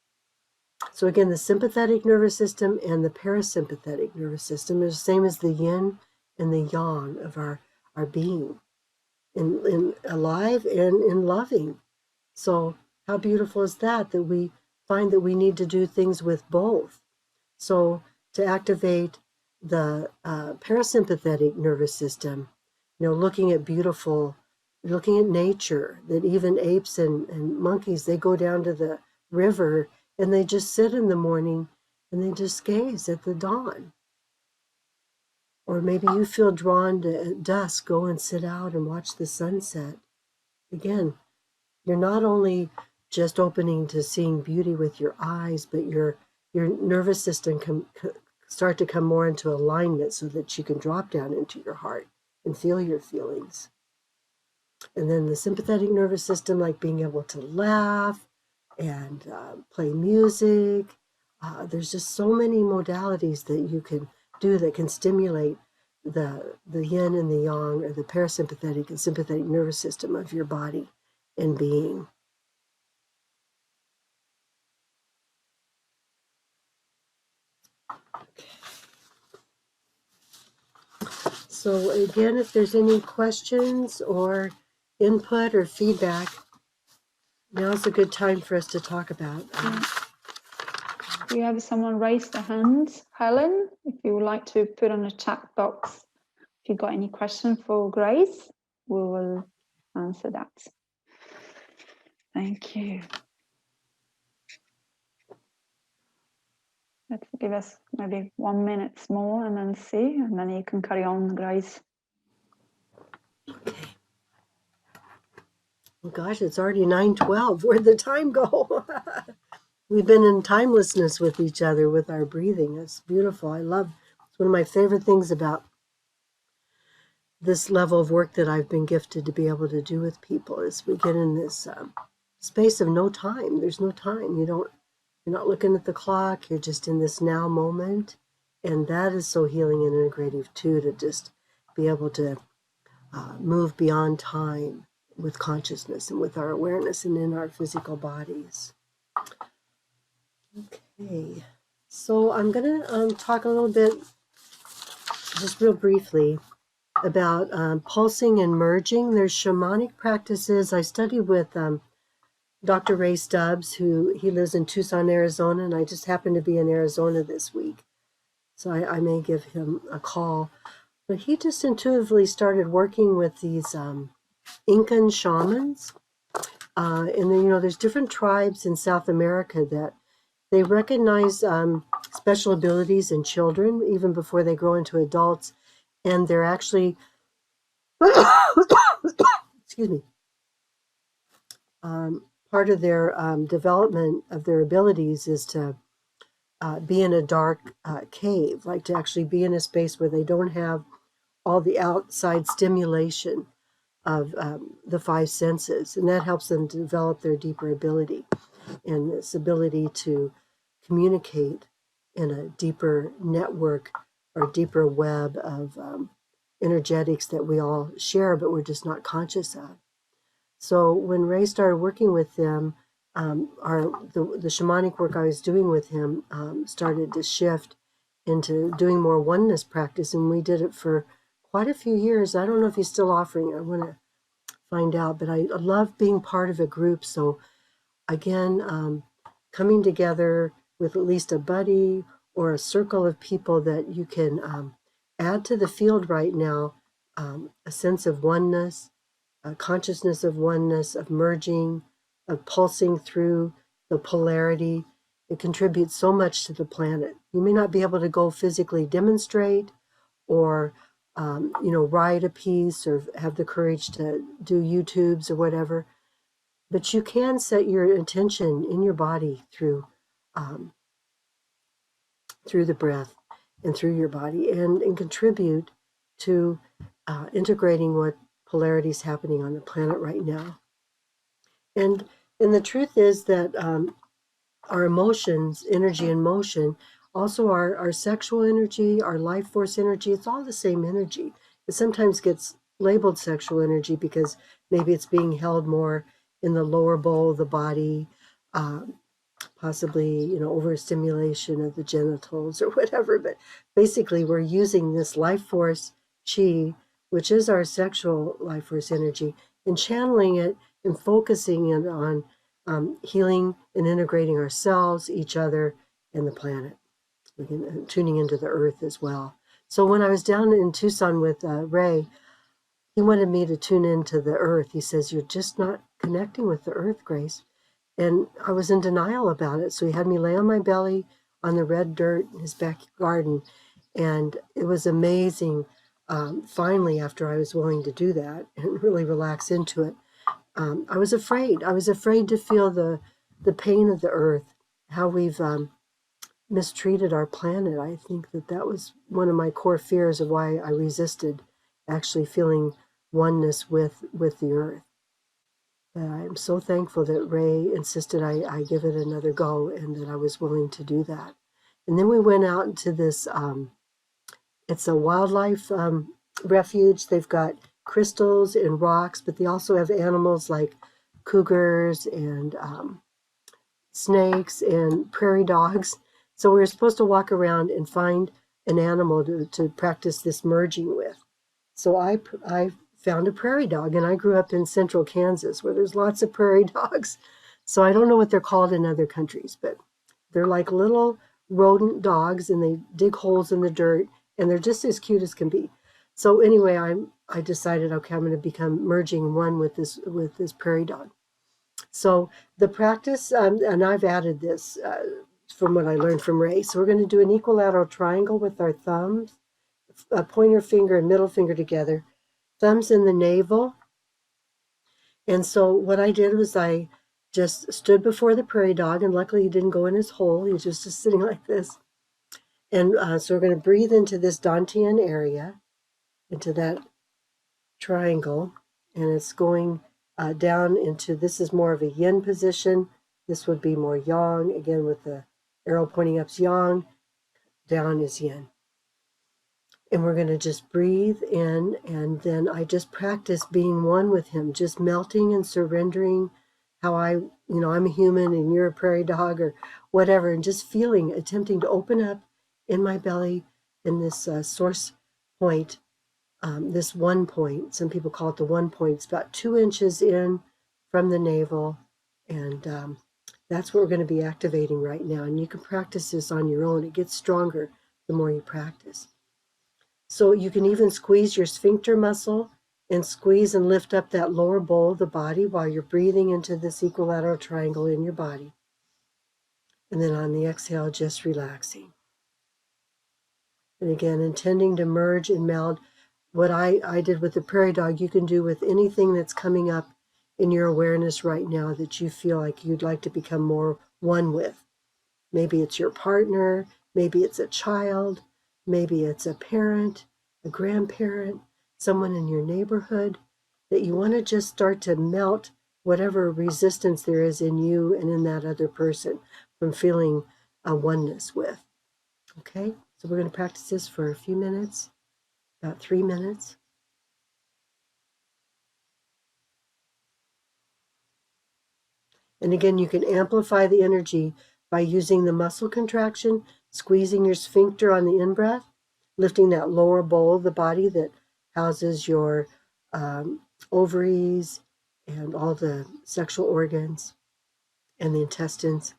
So again, the sympathetic nervous system and the parasympathetic nervous system is the same as the yin and the yang of our being, in alive and in loving. So how beautiful is that we find that we need to do things with both. So to activate the parasympathetic nervous system, looking at nature, that even apes and monkeys, they go down to the river and they just sit in the morning and they just gaze at the dawn. Or maybe you feel drawn to at dusk, go and sit out and watch the sunset. Again, you're not only just opening to seeing beauty with your eyes, but your nervous system can start to come more into alignment so that you can drop down into your heart and feel your feelings. And then the sympathetic nervous system, like being able to laugh and play music. There's just so many modalities that you can do that can stimulate the yin and the yang, or the parasympathetic and sympathetic nervous system of your body and being. So again, if there's any questions or input or feedback, now's a good time for us to talk about.
We have someone raise their hand. Helen, if you would like to put on the chat box if you got any question for Grace, we will answer that. Thank you. Let's give us maybe 1 minute more and then see, and then you can carry on, Grace.
Okay. Oh gosh, it's already 9:12. Where'd the time go? We've been in timelessness with each other with our breathing. It's beautiful. It's one of my favorite things about this level of work that I've been gifted to be able to do with people is we get in this space of no time. There's no time. You're not looking at the clock. You're just in this now moment. And that is so healing and integrative too, to just be able to move beyond time with consciousness and with our awareness and in our physical bodies. Okay, so I'm going to talk a little bit, just real briefly, about pulsing and merging. There's shamanic practices. I studied with Dr. Ray Stubbs, he lives in Tucson, Arizona, and I just happened to be in Arizona this week. So I may give him a call. But he just intuitively started working with these Incan shamans. And then, there's different tribes in South America that they recognize special abilities in children even before they grow into adults. And they're actually, excuse me, part of their development of their abilities is to be in a dark cave, like to actually be in a space where they don't have all the outside stimulation of the five senses. And that helps them to develop their deeper ability and this ability to communicate in a deeper network or deeper web of energetics that we all share, but we're just not conscious of. So when Ray started working with them, the shamanic work I was doing with him started to shift into doing more oneness practice, and we did it for quite a few years. I don't know if he's still offering it. I want to find out, but I love being part of a group. So again, coming together with at least a buddy or a circle of people that you can add to the field right now, a sense of oneness, a consciousness of oneness, of merging, of pulsing through the polarity. It contributes so much to the planet. You may not be able to go physically demonstrate or write a piece or have the courage to do YouTubes or whatever, but you can set your intention in your body through the breath and through your body and contribute to integrating what polarity is happening on the planet right now. And the truth is that our emotions, energy and motion, also our sexual energy, our life force energy, it's all the same energy. It sometimes gets labeled sexual energy because maybe it's being held more in the lower bowl of the body, possibly, overstimulation of the genitals or whatever. But basically, we're using this life force chi, which is our sexual life force energy, and channeling it and focusing it on healing and integrating ourselves, each other, and the planet. We can tuning into the earth as well. So when I was down in Tucson with Ray, he wanted me to tune into the earth. He says, "You're just not connecting with the earth, Grace." And I was in denial about it. So he had me lay on my belly on the red dirt in his back garden. And it was amazing. Finally, after I was willing to do that and really relax into it, I was afraid. I was afraid to feel the pain of the earth, how we've mistreated our planet. I think that was one of my core fears of why I resisted actually feeling oneness with the earth. But I'm so thankful that Ray insisted I give it another go and that I was willing to do that. And then we went out into this, it's a wildlife refuge. They've got crystals and rocks, but they also have animals like cougars and snakes and prairie dogs. So we were supposed to walk around and find an animal to practice this merging with. So I found a prairie dog, and I grew up in central Kansas where there's lots of prairie dogs. So I don't know what they're called in other countries, but they're like little rodent dogs, and they dig holes in the dirt, and they're just as cute as can be. So anyway, I decided, okay, I'm going to become merging one with this prairie dog. So the practice, and I've added this from what I learned from Ray. So we're going to do an equilateral triangle with our thumbs, a pointer finger and middle finger together, thumbs in the navel. And so what I did was I just stood before the prairie dog, and luckily he didn't go in his hole. He was just sitting like this. And so we're going to breathe into this Dantian area, into that triangle, and it's going down into, this is more of a yin position. This would be more yang, again with the arrow pointing up's yang, down is yin. And we're going to just breathe in, and then I just practice being one with him, just melting and surrendering how I'm a human and you're a prairie dog or whatever, and just feeling, attempting to open up in my belly in this source point, this one point. Some people call it the one point. It's about 2 inches in from the navel, and that's what we're going to be activating right now. And you can practice this on your own. It gets stronger the more you practice. So you can even squeeze your sphincter muscle and squeeze and lift up that lower bowl of the body while you're breathing into this equilateral triangle in your body. And then on the exhale, just relaxing. And again, intending to merge and meld. What I did with the prairie dog, you can do with anything that's coming up in your awareness right now that you feel like you'd like to become more one with. Maybe it's your partner, maybe it's a child, maybe it's a parent, a grandparent, someone in your neighborhood, that you want to just start to melt whatever resistance there is in you and in that other person from feeling a oneness with. Okay, so we're going to practice this for a few minutes, about 3 minutes. And again, you can amplify the energy by using the muscle contraction, squeezing your sphincter on the in-breath, lifting that lower bowl of the body that houses your ovaries and all the sexual organs and the intestines.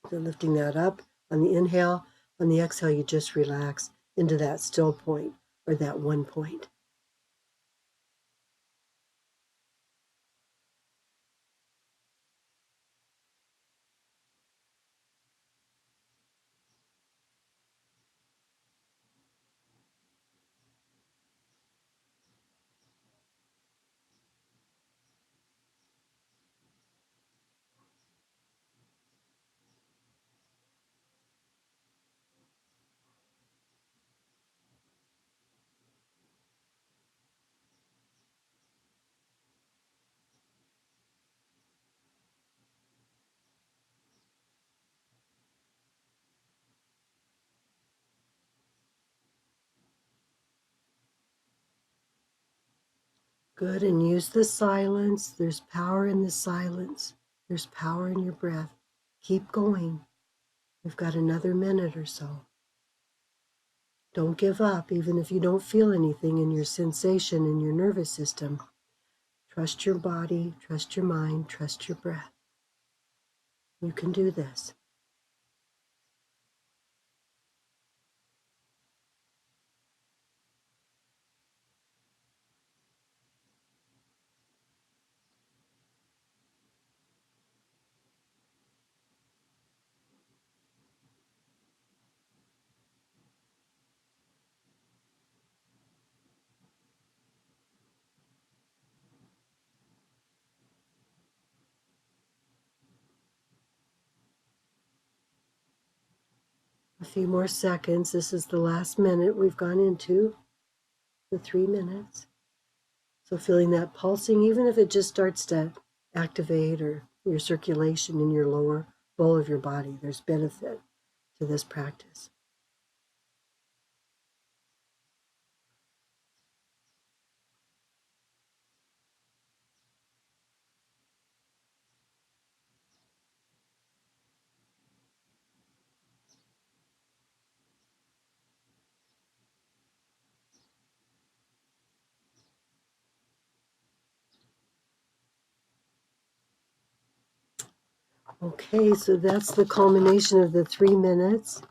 So lifting that up on the inhale. On the exhale, you just relax into that still point or that one point. Good, and use the silence. There's power in the silence. There's power in your breath. Keep going. We've got another minute or so. Don't give up, even if you don't feel anything in your sensation in your nervous system. Trust your body, trust your mind, trust your breath. You can do this. A few more seconds. This is the last minute we've gone into, the 3 minutes. So feeling that pulsing, even if it just starts to activate or your circulation in your lower bowl of your body, there's benefit to this practice. Okay, so that's the culmination of the 3 minutes.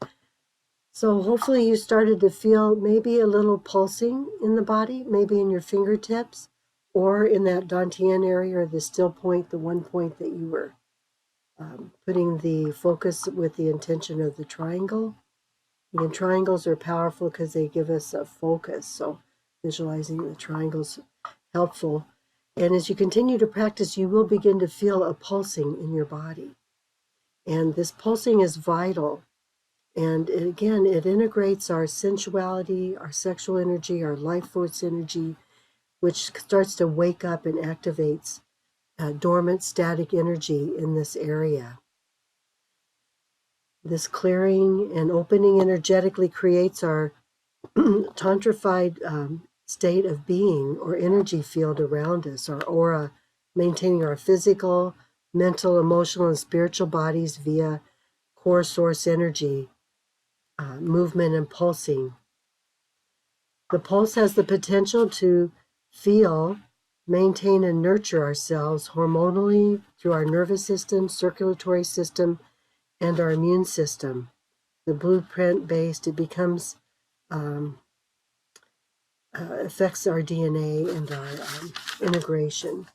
So hopefully you started to feel maybe a little pulsing in the body, maybe in your fingertips or in that dantian area or the still point, the one point that you were putting the focus with the intention of the triangle. Again, triangles are powerful because they give us a focus. So visualizing the triangles helpful. And as you continue to practice, you will begin to feel a pulsing in your body. And this pulsing is vital. And again, it integrates our sensuality, our sexual energy, our life force energy, which starts to wake up and activates dormant static energy in this area. This clearing and opening energetically creates our tantrified state of being or energy field around us, our aura, maintaining our physical, mental, emotional, and spiritual bodies via core source energy, movement, and pulsing. The pulse has the potential to feel, maintain, and nurture ourselves hormonally through our nervous system, circulatory system, and our immune system. The blueprint based, it becomes affects our DNA and our integration.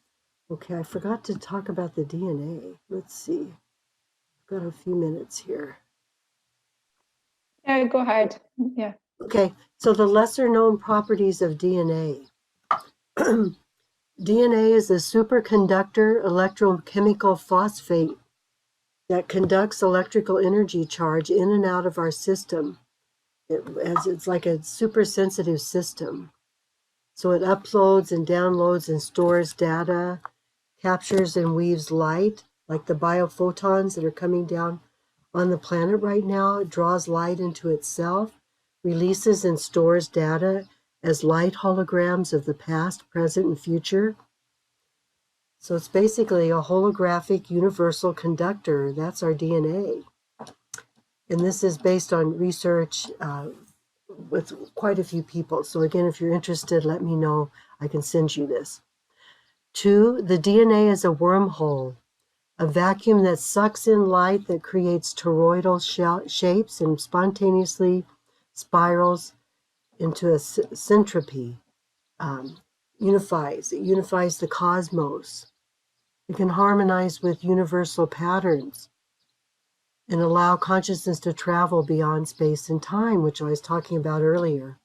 Okay, I forgot to talk about the DNA. Let's see. I've got a few minutes here.
Yeah, go ahead. Yeah.
Okay, so the lesser known properties of DNA. DNA is a superconductor electrochemical phosphate that conducts electrical energy charge in and out of our system. It's like a super sensitive system. So it uploads and downloads and stores data, captures and weaves light, like the biophotons that are coming down on the planet right now. It draws light into itself, releases and stores data as light holograms of the past, present, and future. So it's basically a holographic universal conductor. That's our DNA. And this is based on research with quite a few people. So again, if you're interested, let me know. I can send you this. 2, the DNA is a wormhole, a vacuum that sucks in light that creates toroidal shapes and spontaneously spirals into a centropy. It unifies the cosmos. It can harmonize with universal patterns and allow consciousness to travel beyond space and time, which I was talking about earlier.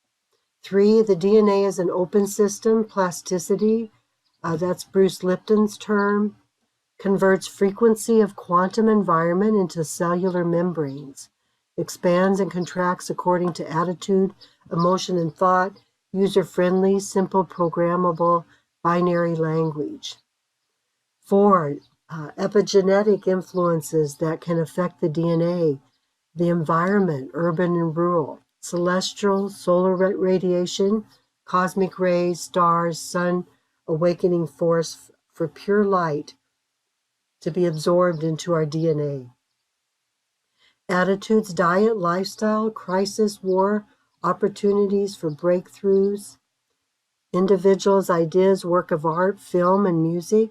3, the DNA is an open system, plasticity. That's Bruce Lipton's term. Converts frequency of quantum environment into cellular membranes. Expands and contracts according to attitude, emotion, and thought. User-friendly, simple, programmable, binary language. 4, epigenetic influences that can affect the DNA, the environment, urban and rural, celestial, solar radiation, cosmic rays, stars, sun, awakening force for pure light to be absorbed into our DNA. Attitudes, diet, lifestyle, crisis, war, opportunities for breakthroughs, individuals, ideas, work of art, film and music,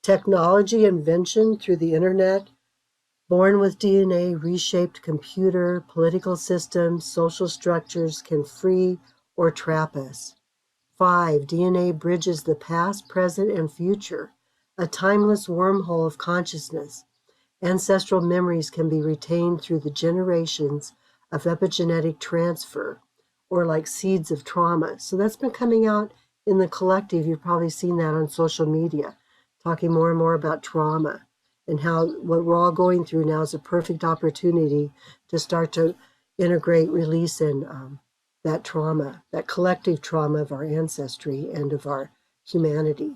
technology, invention through the internet, born with DNA, reshaped computer, political systems, social structures can free or trap us. 5, DNA bridges the past, present, and future, a timeless wormhole of consciousness. Ancestral memories can be retained through the generations of epigenetic transfer, or like seeds of trauma. So that's been coming out in the collective. You've probably seen that on social media, talking more and more about trauma and how what we're all going through now is a perfect opportunity to start to integrate, release, and that trauma, that collective trauma of our ancestry and of our humanity.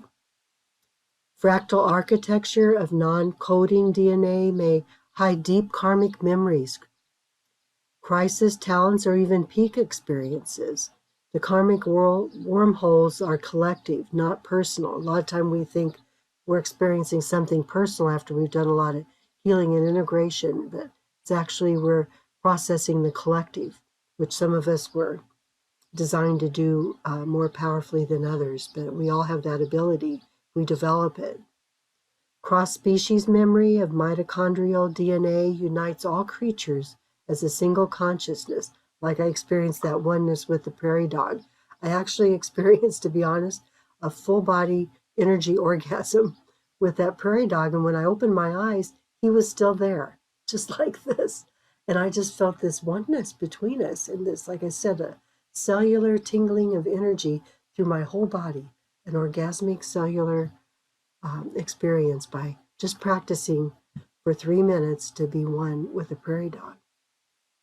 Fractal architecture of non-coding DNA may hide deep karmic memories, crisis, talents, or even peak experiences. The karmic wormholes are collective, not personal. A lot of time we think we're experiencing something personal after we've done a lot of healing and integration, but it's actually we're processing the collective, which some of us were designed to do more powerfully than others, but we all have that ability. We develop it. Cross-species memory of mitochondrial DNA unites all creatures as a single consciousness, like I experienced that oneness with the prairie dog. I actually experienced, to be honest, a full-body energy orgasm with that prairie dog, and when I opened my eyes, he was still there, just like this. And I just felt this oneness between us, and this, like I said, a cellular tingling of energy through my whole body, an orgasmic cellular experience by just practicing for 3 minutes to be one with a prairie dog.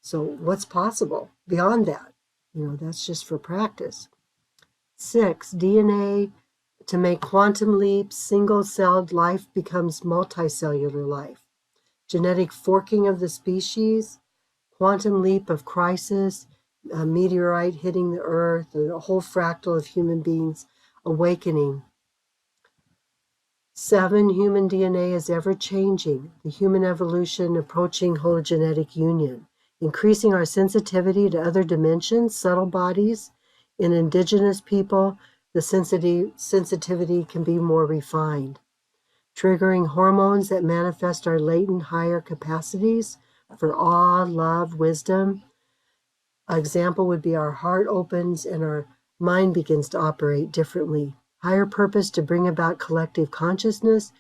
So what's possible beyond that? That's just for practice. 6, DNA to make quantum leaps, single-celled life becomes multicellular life. Genetic forking of the species, quantum leap of crisis, a meteorite hitting the earth, a whole fractal of human beings awakening. 7, human DNA is ever-changing, the human evolution approaching hologenetic union, increasing our sensitivity to other dimensions, subtle bodies. In indigenous people, the sensitivity can be more refined, triggering hormones that manifest our latent higher capacities for awe, love, wisdom. An example would be our heart opens and our mind begins to operate differently. Higher purpose to bring about collective consciousness.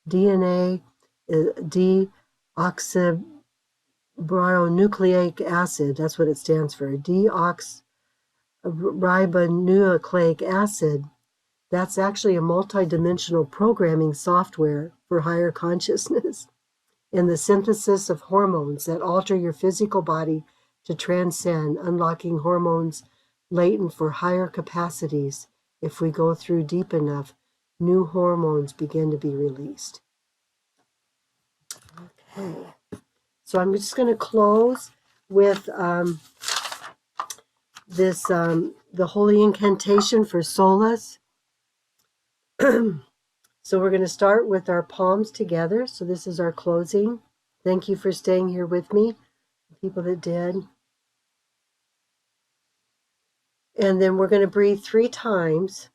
DNA, deoxyribonucleic acid, that's what it stands for. Deoxyribonucleic acid, that's actually a multidimensional programming software for higher consciousness. And the synthesis of hormones that alter your physical body to transcend, unlocking hormones latent for higher capacities. If we go through deep enough, new hormones begin to be released. Okay, so I'm just going to close with the holy incantation for solace. So we're going to start with our palms together. So this is our closing. Thank you for staying here with me, people that did. And then we're going to breathe 3 times.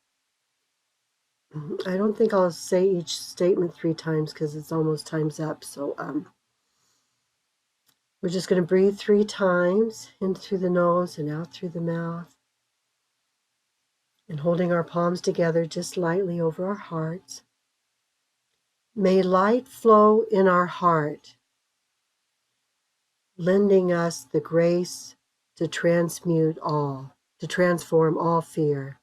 I don't think I'll say each statement 3 times because it's almost time's up. So we're just going to breathe 3 times in through the nose and out through the mouth. And holding our palms together just lightly over our hearts. May light flow in our heart, lending us the grace to transform all fear.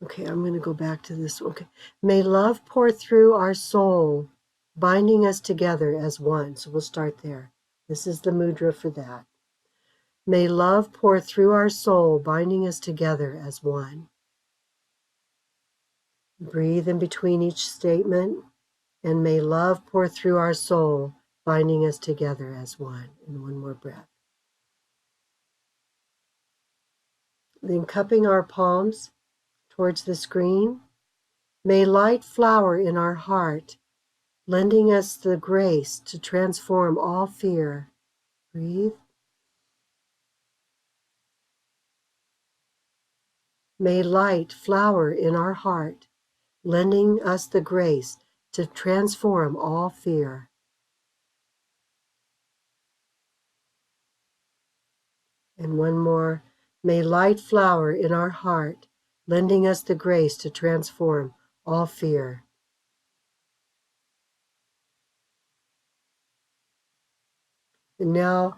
Okay, I'm going to go back to this. Okay. May love pour through our soul, binding us together as one. So we'll start there. This is the mudra for that. May love pour through our soul, binding us together as one. Breathe in between each statement, and may love pour through our soul, binding us together as one. And one more breath. Then cupping our palms towards the screen, may light flower in our heart, lending us the grace to transform all fear. Breathe. May light flower in our heart, lending us the grace to transform all fear. And one more. May light flower in our heart, lending us the grace to transform all fear. And now,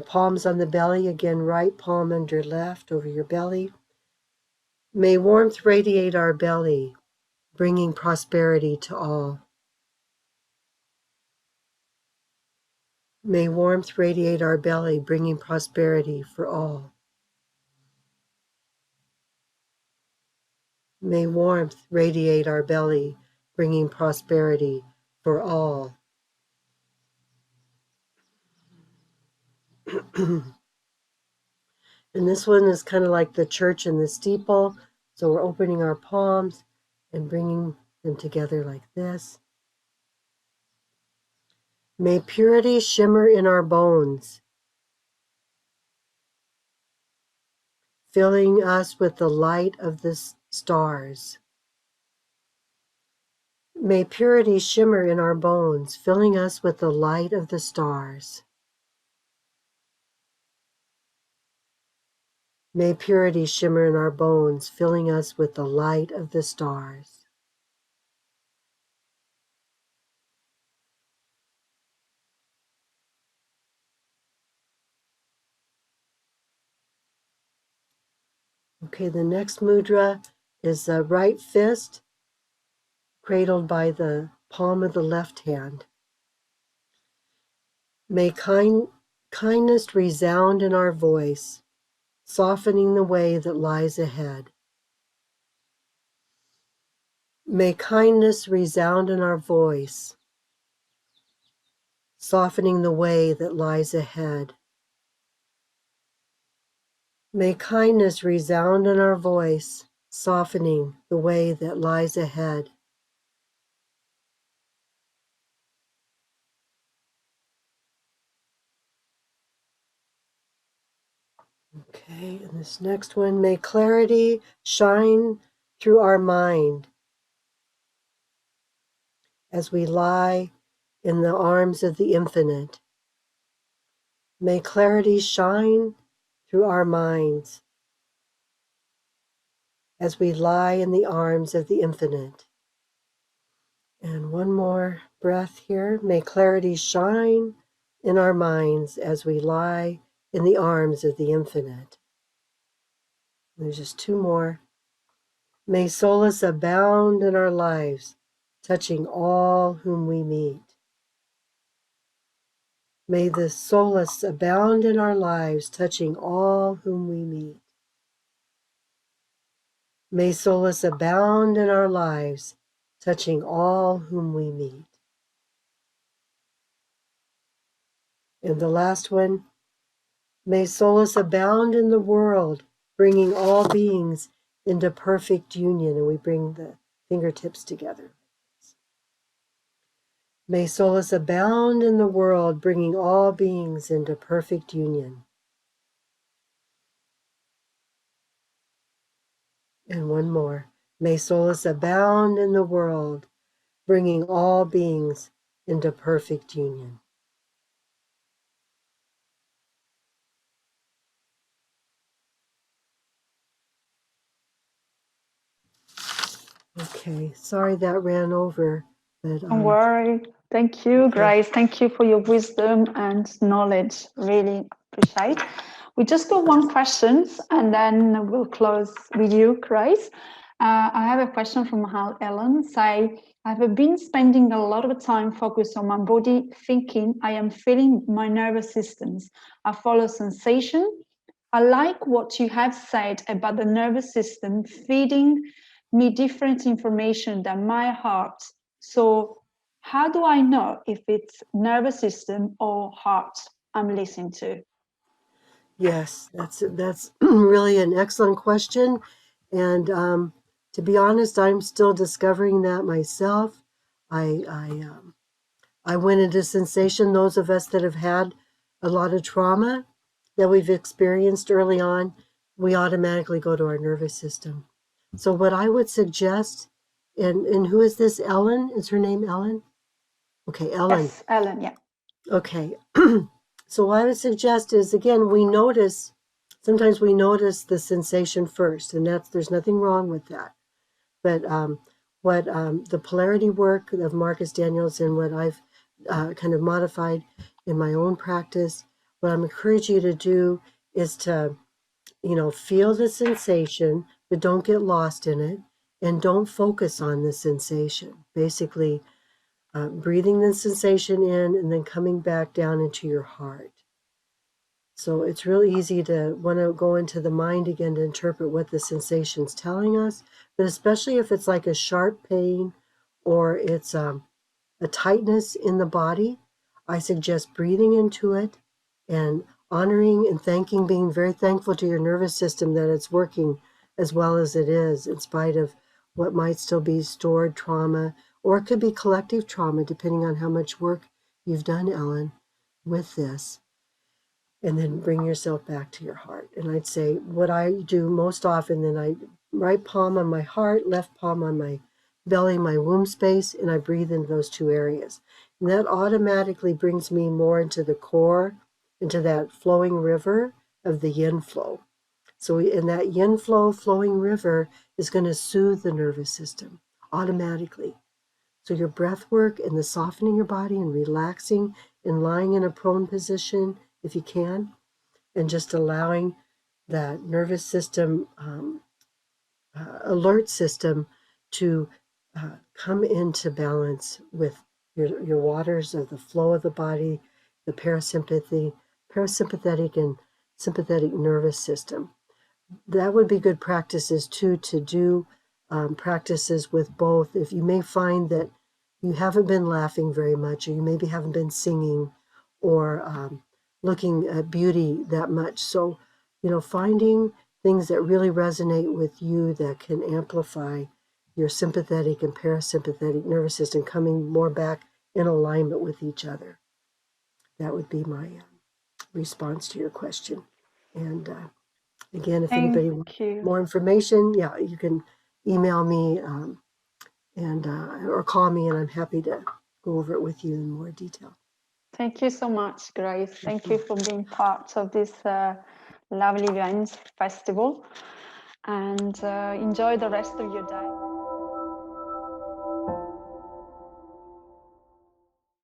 palms on the belly, again, right palm under left over your belly. May warmth radiate our belly, bringing prosperity to all. May warmth radiate our belly, bringing prosperity for all. May warmth radiate our belly, bringing prosperity for all. And this one is kind of like the church and the steeple. So we're opening our palms and bringing them together like this. May purity shimmer in our bones. filling us with the light of the stars. May purity shimmer in our bones, filling us with the light of the stars. May purity shimmer in our bones, filling us with the light of the stars. Okay, the next mudra is the right fist cradled by the palm of the left hand. May kindness resound in our voice, softening the way that lies ahead. May kindness resound in our voice, softening the way that lies ahead. May kindness resound in our voice, softening the way that lies ahead. Okay, and this next one, may clarity shine through our mind as we lie in the arms of the infinite. May clarity shine through our minds as we lie in the arms of the infinite. And one more breath here. May clarity shine in our minds as we lie in the arms of the infinite. There's just two more. May solace abound in our lives, touching all whom we meet. May the solace abound in our lives, touching all whom we meet. May solace abound in our lives, touching all whom we meet. And the last one, may solace abound in the world, bringing all beings into perfect union. And we bring the fingertips together. May solace abound in the world, bringing all beings into perfect union. And one more. May solace abound in the world, bringing all beings into perfect union. Okay, sorry that ran over, but
Don't worry. Thank you, Grace. Thank you for your wisdom and knowledge. Really appreciate. We just got one question and then we'll close with you, Grace. I have a question from Ellen. Say, I've been spending a lot of time focused on my body, thinking I am feeling my nervous systems. I follow sensation. I like what you have said about the nervous system feeding me different information than my heart. So how do I know if it's nervous system or heart I'm listening to?
yes, that's really an excellent question. And to be honest, I'm still discovering that myself. I went into sensation. Those of us that have had a lot of trauma that we've experienced early on, we automatically go to our nervous system. So what I would suggest, and who is this? Ellen? Is her name Ellen? Okay, Ellen.
Yes, Ellen, yeah.
Okay. So what I would suggest is, again, sometimes we notice the sensation first, and there's nothing wrong with that. But what the polarity work of Marcus Daniels and what I've kind of modified in my own practice, what I'm encouraging you to do is to, feel the sensation, but don't get lost in it, and don't focus on the sensation. Basically, breathing the sensation in and then coming back down into your heart. So it's real easy to want to go into the mind again to interpret what the sensation's telling us, but especially if it's like a sharp pain or it's a tightness in the body, I suggest breathing into it and honoring and thanking, being very thankful to your nervous system that it's working as well as it is, in spite of what might still be stored trauma, or it could be collective trauma, depending on how much work you've done, Ellen, with this. and then bring yourself back to your heart. And I'd say what I do most often, then I right palm on my heart, left palm on my belly, my womb space, and I breathe into those two areas. And that automatically brings me more into the core, into that flowing river of the yin flow. So in that yin flow, flowing river is going to soothe the nervous system automatically. So your breath work and the softening your body and relaxing and lying in a prone position if you can, and just allowing that nervous system, alert system to come into balance with your waters of the flow of the body, the parasympathetic and sympathetic nervous system. That would be good practices too, to do practices with both. If you may find that you haven't been laughing very much, or you maybe haven't been singing or looking at beauty that much. So, finding things that really resonate with you that can amplify your sympathetic and parasympathetic nervous system coming more back in alignment with each other. That would be my response to your question. And again, if anybody wants more information, you can email me and or call me, and I'm happy to go over it with you in more detail.
Thank you so much, Grace. Thank you for being part of this lovely event festival, and enjoy the rest of your day.